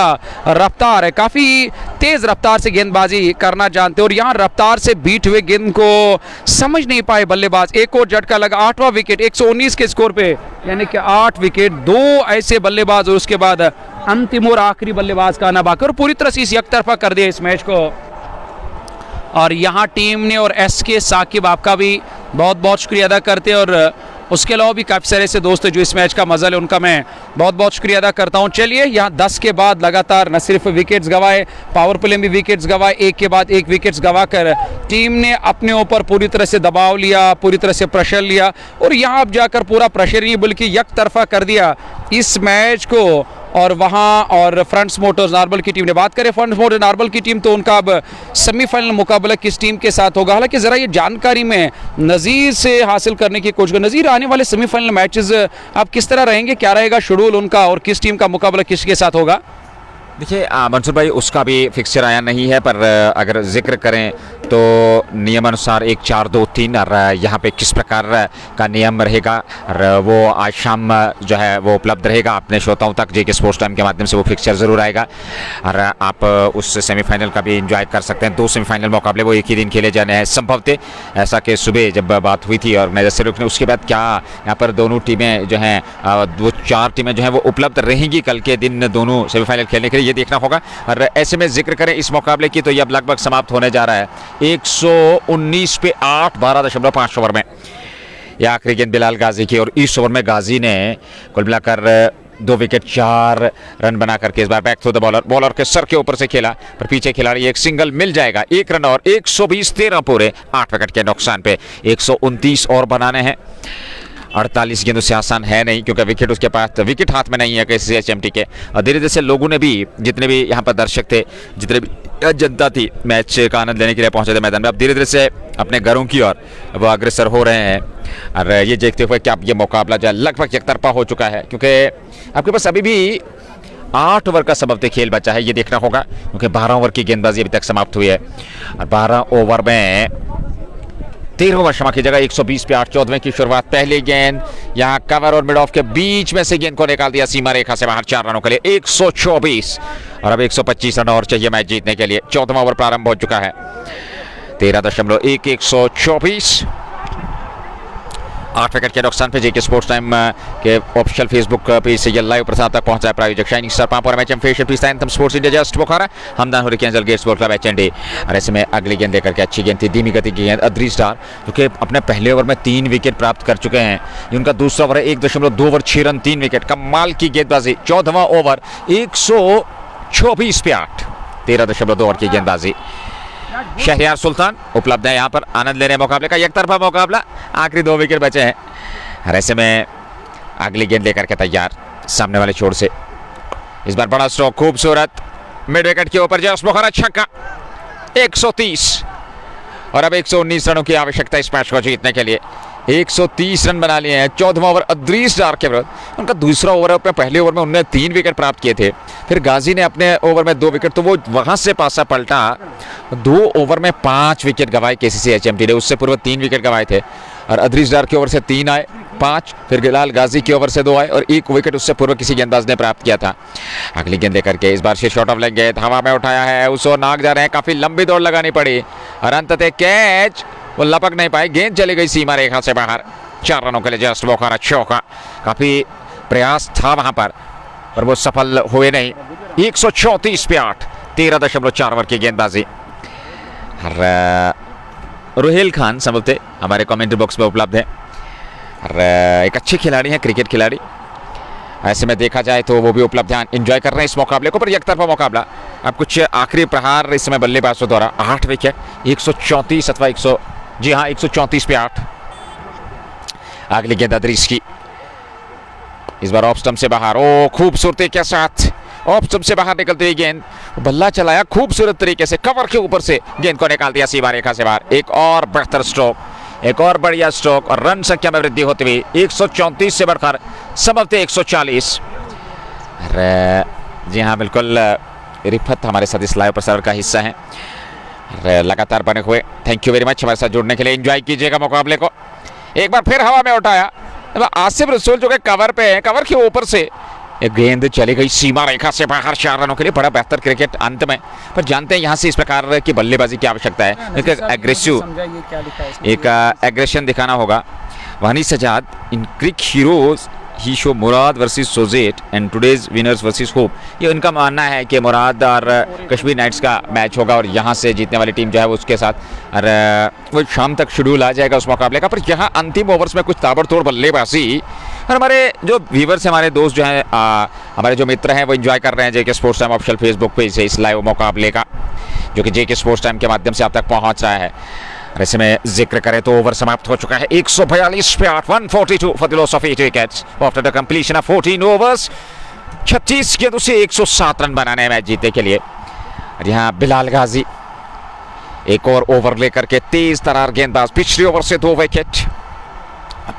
रफ्तार है, काफ़ी तेज़ रफ्तार से गेंदबाजी करना जानते हैं और यहाँ रफ्तार से बीट हुए गेंद को समझ नहीं पाए बल्लेबाज। एक और झटका लगा, 8वां विकेट 119 के स्कोर पे, यानी कि 8 विकेट, 2 ऐसे बल्लेबाज और उसके बाद अंतिम और आखिरी बल्लेबाज का आना बाकी और पूरी तरह से इस एकतरफा कर दिया इस मैच को। और यहाँ टीम ने और SK साकिब आपका भी बहुत बहुत शुक्रिया अदा करते हैं और उसके अलावा भी काफ़ी सारे ऐसे दोस्त जो इस मैच का मजा ले उनका मैं बहुत बहुत शुक्रिया अदा करता हूं। चलिए, यहाँ 10 के बाद लगातार न सिर्फ विकेट्स गंवाए, पावर प्ले में विकेट्स गंवाए, एक के बाद एक विकेट्स गंवाकर टीम ने अपने ऊपर पूरी तरह से दबाव लिया, पूरी तरह से प्रेशर लिया और यहाँ अब जाकर पूरा प्रेशर नहीं बल्कि एकतरफा कर दिया इस मैच को। और वहाँ और फ्रंट्स मोटर्स नार्बल की टीम ने, बात करें फ्रंट्स मोटर्स नार्बल की टीम, तो उनका अब सेमीफाइनल मुकाबला किस टीम के साथ होगा, हालांकि ज़रा ये जानकारी मैं नज़ीर से हासिल करने की कोशिश करूँ। नज़ीर, आने वाले सेमीफाइनल मैचेस अब किस तरह रहेंगे, क्या रहेगा शेड्यूल उनका और किस टीम का मुकाबला किसके साथ होगा? देखिए मंसूर भाई, उसका भी फिक्सचर आया नहीं है, पर अगर जिक्र करें तो नियमानुसार 1 4 2 3 और यहाँ पे किस प्रकार का नियम रहेगा और वो आज शाम जो है वो उपलब्ध रहेगा अपने श्रोताओं तक। JK स्पोर्ट्स टाइम के माध्यम से वो फिक्सचर ज़रूर आएगा और आप उस सेमीफाइनल का भी एंजॉय कर सकते हैं। 2 सेमीफाइनल मुकाबले वो एक ही दिन खेले जाने हैं संभवतः, ऐसा कि सुबह जब बात हुई थी और मैं जैसे रुकने उसके बाद क्या यहाँ पर दोनों टीमें जो हैं वो 4 टीमें जो हैं वो उपलब्ध रहेंगी कल के दिन दोनों सेमीफाइनल खेलने के लिए, ये देखना होगा। और ऐसे में जिक्र करें इस मुकाबले की तो ये अब लगभग समाप्त होने जा रहा है। 119 पे 8, 12.5 ओवर में यह आखिरी गेंद बिलाल गाजी की और इस ओवर में गाजी ने कुल मिलाकर 2 विकेट 4 रन बना करके इस बार बैक थ्रू द बॉलर के सर के ऊपर से खेला, पर पीछे खिलाड़ी एक सिंगल मिल जाएगा, 1 रन और 120 13 पूरे 8 विकेट के नुकसान पे 129 और बनाने हैं। 48 गेंदों से आसान है नहीं क्योंकि विकेट उसके पास, विकेट हाथ में नहीं है किसी HMT के। और धीरे धीरे से लोगों ने भी, जितने भी यहाँ पर दर्शक थे, जितने भी जनता थी मैच का आनंद लेने के लिए पहुंचे थे मैदान में, अब धीरे धीरे से अपने घरों की ओर वो अग्रसर हो रहे हैं। और ये देखते हुए कि अब ये मुकाबला जो है लगभग एकतरफा हो चुका है क्योंकि आपके पास अभी भी 8 ओवर का सबब खेल बचा है, ये देखना होगा क्योंकि 12 ओवर की गेंदबाजी अभी तक समाप्त हुई है। और 12 ओवर में 13 ओवर क्षमा कीजिएगा, 120 पे 8, 14वें की शुरुआत। पहली गेंद यहाँ कवर और मिड ऑफ के बीच में से गेंद को निकाल दिया सीमा रेखा से बाहर 4 रनों के लिए 124 और अब 125 रन और चाहिए मैच जीतने के लिए। 14वां ओवर प्रारंभ हो चुका है, 13.1 124 8 विकेट के नुकसान पे JK स्पोर्ट्स टाइम के ऑफिशियल फेसबुक पेज से ये लाइव प्रसारण तक पहुंचा है प्रायोजक शाइनिंग स्टार पांपोरा मैच फेशियल पीस anthem sports India just Bukhara Hamdan हो रही गेट स्पोर्ट क्लब HND। और ऐसे में अगली गेंद लेकर के अच्छी गेंद थी, धीमी गति की गेंद अद्री स्टार जो कि अपने पहले ओवर में 3 विकेट प्राप्त कर चुके हैं। ये उनका दूसरा ओवर है, 1.2 ओवर 6 रन 3 विकेट, कमाल की गेंदबाजी। 14वां ओवर 124 पे 8, 13.2 ओवर की गेंदबाजी। शहरियार सुल्तान उपलब्ध है यहाँ पर आनंद लेने मुकाबले का, एकतरफा मुकाबला, आखिरी 2 विकेट बचे हैं। और ऐसे में अगली गेंद लेकर के तैयार सामने वाले छोर से, इस बार बड़ा स्ट्रोक, खूबसूरत मिड विकेट के ऊपर जस बुखारा छक्का 130 और अब 119 रनों की आवश्यकता इस मैच को जीतने के लिए। 130 रन बना लिए हैं। 14वां ओवर अद्रीस डार के विरुद्ध, उनका दूसरा ओवर है, पहले ओवर में उन्होंने 3 विकेट प्राप्त किए थे, फिर गाजी ने अपने ओवर में 2 विकेट, तो वो वहां से पासा पलटा। 2 ओवर में 5 विकेट गंवाए KCC HMT ने, उससे पूर्व 3 विकेट गंवाए थे। और अद्रीस डार के ओवर से 3 आए, 5, फिर बिलाल गाजी के ओवर से 2 आए और 1 विकेट उससे पूर्व किसी गेंदबाज ने प्राप्त किया था। अगली गेंद लेकर के इस बार से शॉट ऑफ लेग गेंद हवा में उठाया है, उसको नाक जा रहे हैं, काफी लंबी दौड़ लगानी पड़ी और अंततः कैच वो लपक नहीं पाए, गेंद चली गई सीमा रेखा से बाहर 4 रनों के लिए जस्ट बुखारा चौका। काफी प्रयास था वहां पर वो सफल हुए नहीं। 134 पे 8, 13.4 ओवर की गेंदबाजी। रोहेल खान संभवतः हमारे कमेंट्री बॉक्स में उपलब्ध है और एक अच्छे खिलाड़ी हैं, क्रिकेट खिलाड़ी। ऐसे में देखा जाए तो वो भी उपलब्ध हैं, एंजॉय कर रहे हैं इस मुकाबले को, पर एकतरफा मुकाबला। अब कुछ आखिरी प्रहार इस समय बल्लेबाजों द्वारा। 8 विकेट, 134 अथवा 134 पे 8। अगली गेंद अदरीस की, इस बार ऑफ स्टंप से बाहर, ओ खूबसूरती के साथ ऑफ स्टंप से बाहर निकलती हुई गेंद, बल्ला चलाया खूबसूरत तरीके से, कवर के ऊपर से गेंद को निकाल दिया सीमा रेखा से बाहर। एक और बेहतर स्ट्रोक, एक और बढ़िया स्ट्रोक और रन संख्या में वृद्धि होती हुई 134 से बढ़कर संभवतः 140। जी हाँ बिल्कुल, रिफत हमारे साथ इस लाइव प्रसारण का हिस्सा है और लगातार बने हुए। थैंक यू वेरी मच हमारे साथ जुड़ने के लिए। एंजॉय कीजिएगा मुकाबले को। एक बार फिर हवा में उठाया आसिफ रसूल जो कि कवर पे है, कवर के ऊपर से एक गेंद चली गई सीमा रेखा से बाहर 4 रनों के लिए। बड़ा बेहतर क्रिकेट अंत में, पर जानते हैं यहाँ से इस प्रकार की बल्लेबाजी की आवश्यकता है। एक एग्रेसिव, एक एग्रेशन दिखाना होगा। Wani Sajad in crick heroes ही शो मुराद वर्सेस सोजेट and today's winners versus hope. ये उनका मानना है कि मुराद और कश्मीर नाइट्स का मैच होगा और यहाँ से जीतने वाली टीम जो है वो उसके साथ, और वो शाम तक शेड्यूल आ जाएगा उस मुकाबले का। पर यहाँ अंतिम ओवर्स में कुछ ताबड़तोड़ बल्लेबाजी, और हमारे जो व्यूवर्स हैं, हमारे दोस्त जो हैं, हमारे जो मित्र हैं, वो एंजॉय कर रहे हैं JK sports time official facebook page से इस लाइव मुकाबले का, जो कि जेके स्पोर्ट्स टाइम के माध्यम से आप तक पहुँच रहा है। और ऐसे में जिक्र करें तो ओवर समाप्त हो चुका है 142 पे 142 for the loss of 8 wickets after the completion of 14 overs. 36 गेंदों से 107 रन बनाने हैं मैच जीतने के लिए। और यहाँ बिलाल गाजी एक और ओवर लेकर के तेज तरार गेंदबाज, पिछले ओवर से 2 विकेट।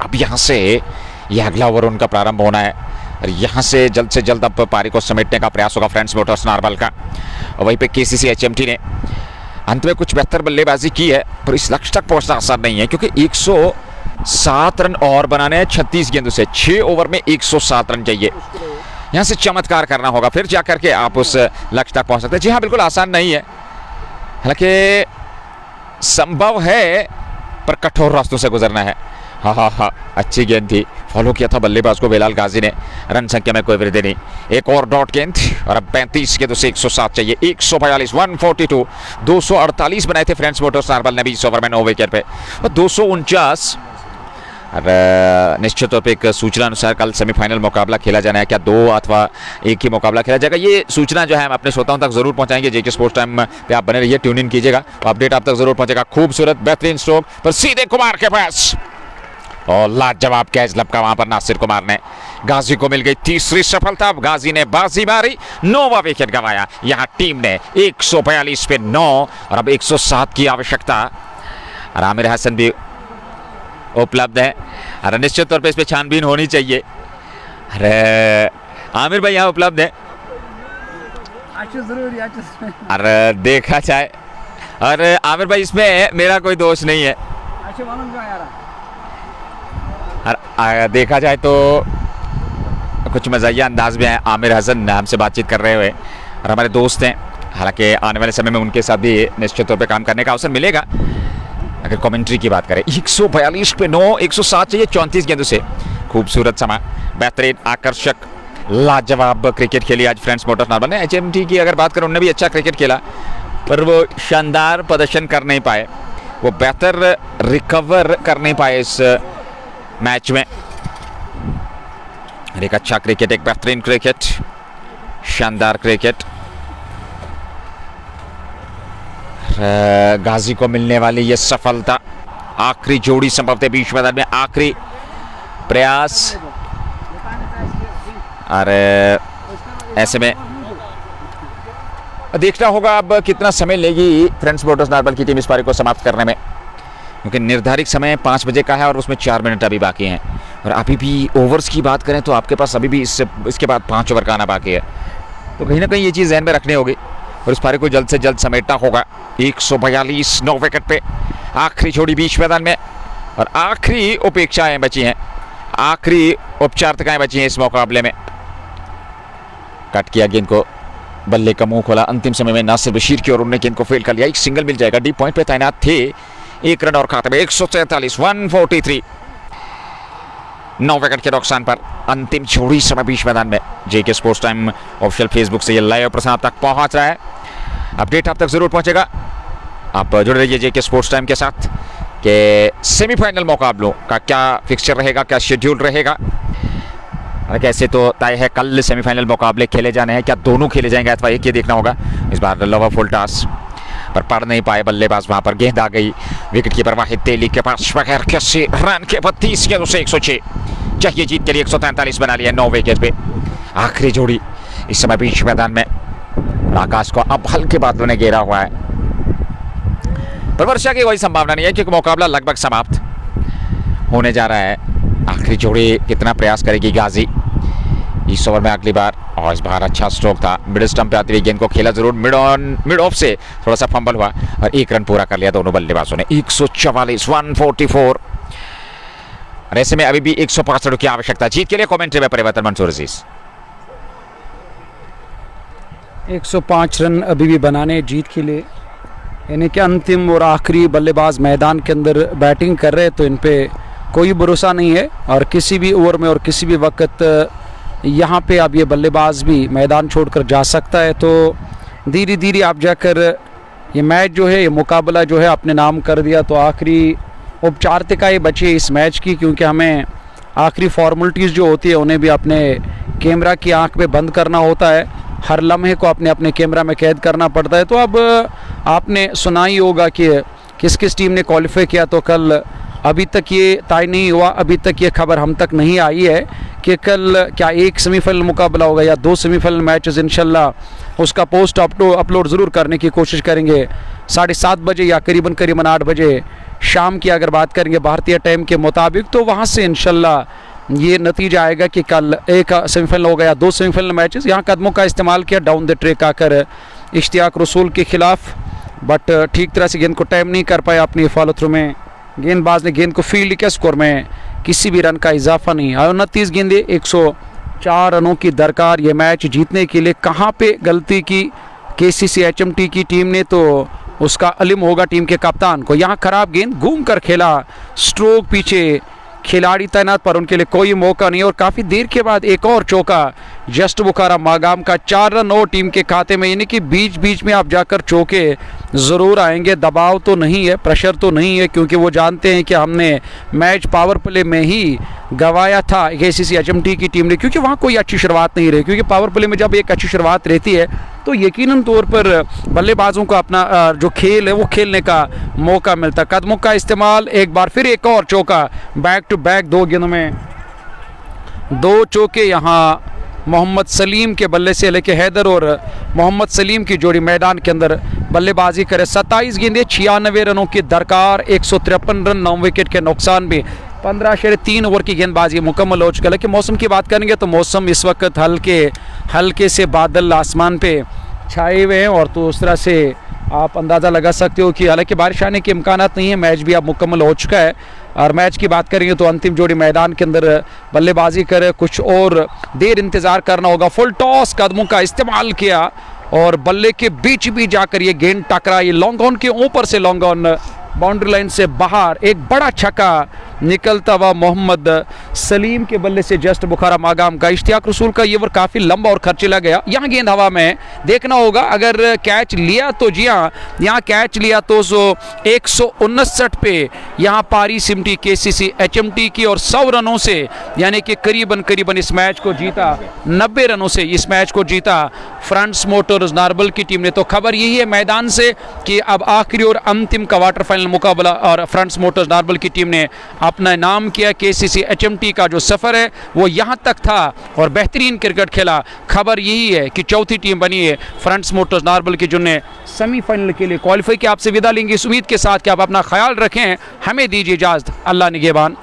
अब यहाँ से यह अगला ओवर उनका प्रारंभ होना है और यहाँ से जल्द अब पारी को समेटने का प्रयास होगा फ्रेंड्स मोटर्स नारबल का। और वहीं पे केसीसी एचएमटी ने अंत में कुछ बेहतर बल्लेबाजी की है, पर इस लक्ष्य तक पहुंचना आसान नहीं है, क्योंकि 107 रन और बनाने हैं 36 गेंदों से। 6 ओवर में 107 रन चाहिए। यहाँ से चमत्कार करना होगा, फिर जाकर के आप उस लक्ष्य तक पहुंच सकते हैं। जी हाँ, बिल्कुल आसान नहीं है, हालांकि संभव है, पर कठोर रास्तों से गुजरना है। हाँ, अच्छी गेंद थी, फॉलो किया था बल्लेबाज को बिलाल गाजी ने। रन संख्या में कोई वृद्धि नहीं। एक और डॉट गेंद और अब 35 गेंदों से 107 चाहिए। 142 142 248 बनाए थे फ्रेंड्स मोटर्स नारबल ने 20 ओवर में 9 विकेट पे, और 249। और निश्चित तौर पे एक सूचना अनुसार कल सेमीफाइनल मुकाबला खेला जाना है। क्या 2 अथवा 1 ही मुकाबला खेला जाएगा, ये सूचना जो है हम अपने श्रोताओं तक जरूर पहुंचाएंगे। जेके स्पोर्ट्स टाइम पे आप बने रहिए, ट्यून इन कीजिएगा, अपडेट आप तक जरूर पहुंचेगा। खूबसूरत बेहतरीन स्ट्रोक पर सीधे कुमार के पास, और लाजवाब कैच लपका वहां पर नासिर कुमार ने। गाजी को मिल गई तीसरी सफलता। अब गाजी ने बाजी मारी, 9वां विकेट गंवाया। यहां टीम ने 142 पे 9 और अब 107 की आवश्यकता। और आमिर हसन भी उपलब्ध है, और निश्चित तौर पे इस पे छानबीन होनी चाहिए। अरे आमिर भाई यहाँ उपलब्ध है, अरे देखा जाए। और आमिर भाई इसमें मेरा कोई दोष नहीं है, देखा जाए तो कुछ मज़ाहिया अंदाज में है। आमिर हसन हमसे बातचीत कर रहे हुए, और हमारे दोस्त हैं, हालांकि आने वाले समय में उनके साथ भी निश्चित तौर पे काम करने का अवसर मिलेगा। अगर कमेंट्री की बात करें, 142 पे 9, 107 चाहिए 34 गेंदों से। खूबसूरत समा, बेहतरीन, आकर्षक, लाजवाब क्रिकेट खेली आज फ्रेंड्स मोटर्स नारबल ने। एचएमटी की अगर बात करें, उन्होंने भी अच्छा क्रिकेट खेला, पर वो शानदार प्रदर्शन कर नहीं पाए, वो बेहतर रिकवर कर नहीं पाए इस मैच में। एक अच्छा क्रिकेट, एक बेहतरीन क्रिकेट, शानदार क्रिकेट। गाजी को मिलने वाली ये सफलता, आखिरी जोड़ी संभवतः बीच मैदान में आखिरी प्रयास। और ऐसे में देखना होगा अब कितना समय लेगी फ्रेंड्स मोटर्स नारबल की टीम इस पारी को समाप्त करने में, क्योंकि निर्धारित समय 5 बजे का है और उसमें 4 मिनट अभी बाकी हैं। और अभी भी ओवर्स की बात करें तो आपके पास अभी भी इसके बाद 5 ओवर का आना बाकी है, तो कहीं ना कहीं ये चीज़ ध्यान में रखनी होगी और इस पारी को जल्द से जल्द समेटना होगा। 142 9 विकेट पे आखिरी जोड़ी बीच मैदान में, और आखिरी उपेक्षाएं बची हैं, आखिरी उपचारिकाएं बची हैं इस मुकाबले में। कट किया गेंद को, बल्ले का मुंह खोला अंतिम समय में नासिर बशीर की, और उन्होंने गेंद को फेल कर लिया। एक सिंगल मिल जाएगा, डीप पॉइंट पे तैनात थे, 1 रन और खाते में 143 143 9 विकेट के नुकसान पर अंतिम जोड़ी समय बीच मैदान में। जेके स्पोर्ट्स टाइम ऑफिशियल फेसबुक से ये लाइव प्रसारण तक पहुंच रहा है, अपडेट आप तक जरूर पहुंचेगा। आप जुड़े रहिए जेके स्पोर्ट्स टाइम के साथ कि सेमीफाइनल मुकाबलों का क्या फिक्सचर रहेगा, क्या शेड्यूल रहेगा। कैसे तो तय है कल सेमीफाइनल मुकाबले खेले जाने हैं, क्या दोनों खेले जाएंगे अथवा एक, ये देखना होगा। इस बार लोवर फुल टॉस पर पढ़ नहीं पाए बल्लेबाज, वहां पर गेंद आ गई विकेट कीपर वाहिद तेली के पास, बगैर किसी रन के 32 गेंदों से 106 चाहिए जीत के लिए। 143 बना लिया 9 विकेट पे। आखिरी जोड़ी इस समय बीच मैदान में, आकाश को अब हल्के बादलों ने घेरा हुआ है, पर वर्षा की कोई संभावना नहीं है क्योंकि मुकाबला लगभग समाप्त होने जा रहा है। आखिरी जोड़ी कितना प्रयास करेगी गाजी, इस ओवर में अगली बार, और इस बार अच्छा स्ट्रोक था, मिड स्टंप पे आते हुए गेंद को खेला जरूर, मिड ऑफ से थोड़ा सा फंबल हुआ और 1 रन पूरा कर लिया दोनों बल्लेबाजों ने। 144 144, और ऐसे में अभी भी 165 रनों की आवश्यकता। जीत के लिए कमेंट्री में परिवर्तन मंसूर अजीज। 105 रन अभी भी बनाने जीत के लिए, यानी कि अंतिम और आखिरी बल्लेबाज मैदान के अंदर बैटिंग कर रहे हैं, तो इन पे कोई भरोसा नहीं है और किसी भी ओवर में और किसी भी वक्त यहाँ पे अब ये बल्लेबाज भी मैदान छोड़कर जा सकता है। तो धीरे धीरे आप जाकर ये मैच जो है, ये मुकाबला जो है अपने नाम कर दिया। तो आखिरी औपचारिकताएं बची इस मैच की, क्योंकि हमें आखिरी फॉर्मेलिटीज़ जो होती है उन्हें भी अपने कैमरा की आंख में बंद करना होता है, हर लम्हे को अपने अपने कैमरा में कैद करना पड़ता है। तो अब आपने सुना ही होगा कि किस किस टीम ने क्वालिफाई किया, तो कल अभी तक ये तय नहीं हुआ, अभी तक ये खबर हम तक नहीं आई है कि कल क्या एक सेमीफाइनल मुकाबला होगा या 2 सेमीफाइनल मैचेस। इंशाल्लाह उसका पोस्ट अपलोड ज़रूर करने की कोशिश करेंगे 7:30 बजे या करीबन 8 बजे शाम की अगर बात करेंगे भारतीय टाइम के मुताबिक, तो वहाँ से इंशाल्लाह ये नतीजा आएगा कि कल एक सेमीफाइनल होगा या 2 सेमीफाइनल मैचेस। यहाँ कदमों का इस्तेमाल किया डाउन द ट्रैक आकर इश्तियाक रसूल के खिलाफ, बट ठीक तरह से गेंद को टाइम नहीं कर पाया अपनी फॉलो थ्रू में। गेंदबाज ने गेंद को फील्ड किया, स्कोर में किसी भी रन का इजाफा नहीं। 29 गेंदें, 104 रनों की दरकार ये मैच जीतने के लिए। कहाँ पे गलती की KCC HMT की टीम ने, तो उसका इल्म होगा टीम के कप्तान को। यहाँ खराब गेंद घूम कर खेला, स्ट्रोक पीछे खिलाड़ी तैनात पर उनके लिए कोई मौका नहीं। और काफ़ी देर के बाद एक और चौका जस्ट बुखारा मागाम का, 4 रन और टीम के खाते में, यानी कि बीच बीच में आप जाकर चौके ज़रूर आएंगे। दबाव तो नहीं है, प्रेशर तो नहीं है, क्योंकि वो जानते हैं कि हमने मैच पावर प्ले में ही गंवाया था KCC HMT की टीम ने, क्योंकि वहाँ कोई अच्छी शुरुआत नहीं रही। क्योंकि पावर प्ले में जब एक अच्छी शुरुआत रहती है तो यकीनन तौर पर बल्लेबाजों को अपना जो खेल है वो खेलने का मौका मिलता। कदमों का इस्तेमाल, एक बार फिर एक और चौका, बैक टू बैक 2 गेंदों में 2 चौके। यहाँ मोहम्मद सलीम के बल्ले से, लेके हैदर और मोहम्मद सलीम की जोड़ी मैदान के अंदर बल्लेबाजी करे। 27 गेंदें, 96 रनों की दरकार, 153 रन, 9 विकेट के नुकसान भी। 15.3 ओवर की गेंदबाजी मुकम्मल हो चुका है। लेकिन मौसम की बात करेंगे तो मौसम इस वक्त हल्के से बादल आसमान पे छाए हुए हैं, और तो उस तरह से आप अंदाज़ा लगा सकते हो कि हालांकि बारिश आने के इम्कानात नहीं है। मैच भी अब मुकम्मल हो चुका है, और मैच की बात करेंगे तो अंतिम जोड़ी मैदान के अंदर बल्लेबाजी करे, कुछ और देर इंतज़ार करना होगा। फुल टॉस कदमों का इस्तेमाल किया और बल्ले के बीच भी जाकर ये गेंद टकरा, ये लॉन्ग ऑन के ऊपर से लॉन्ग ऑन बाउंड्री लाइन से बाहर, एक बड़ा छक्का निकलता हुआ मोहम्मद सलीम के बल्ले से जस्ट बुखारा मागाम का। इश्तियाक रसूल का ये ओवर काफ़ी लंबा और खर्चीला गया। यहाँ गेंद हवा में, देखना होगा अगर कैच लिया तो जी हाँ, यहाँ कैच लिया तो 159 पे यहाँ पारी सिमटी KCC HMT की, और 100 रनों से, यानी कि करीबन इस मैच को जीता, 90 रनों से इस मैच को जीता फ्रांस मोटर्स नार्बल की टीम ने। तो खबर यही है मैदान से कि अब आखिरी और अंतिम क्वार्टर फाइनल मुकाबला, और फ्रांस मोटर्स नार्बल की टीम ने अपना नाम किया। KCC HMT का जो सफ़र है वो यहाँ तक था और बेहतरीन क्रिकेट खेला। खबर यही है कि चौथी टीम बनी है फ्रांस मोटर्स नार्बल की, जिन्हें सेमीफाइनल के लिए क्वालिफाई किया। आपसे विदा लेंगे इस उम्मीद के साथ कि आप अपना ख्याल रखें। हमें दीजिए इजाज़त। अल्लाह निगहबान।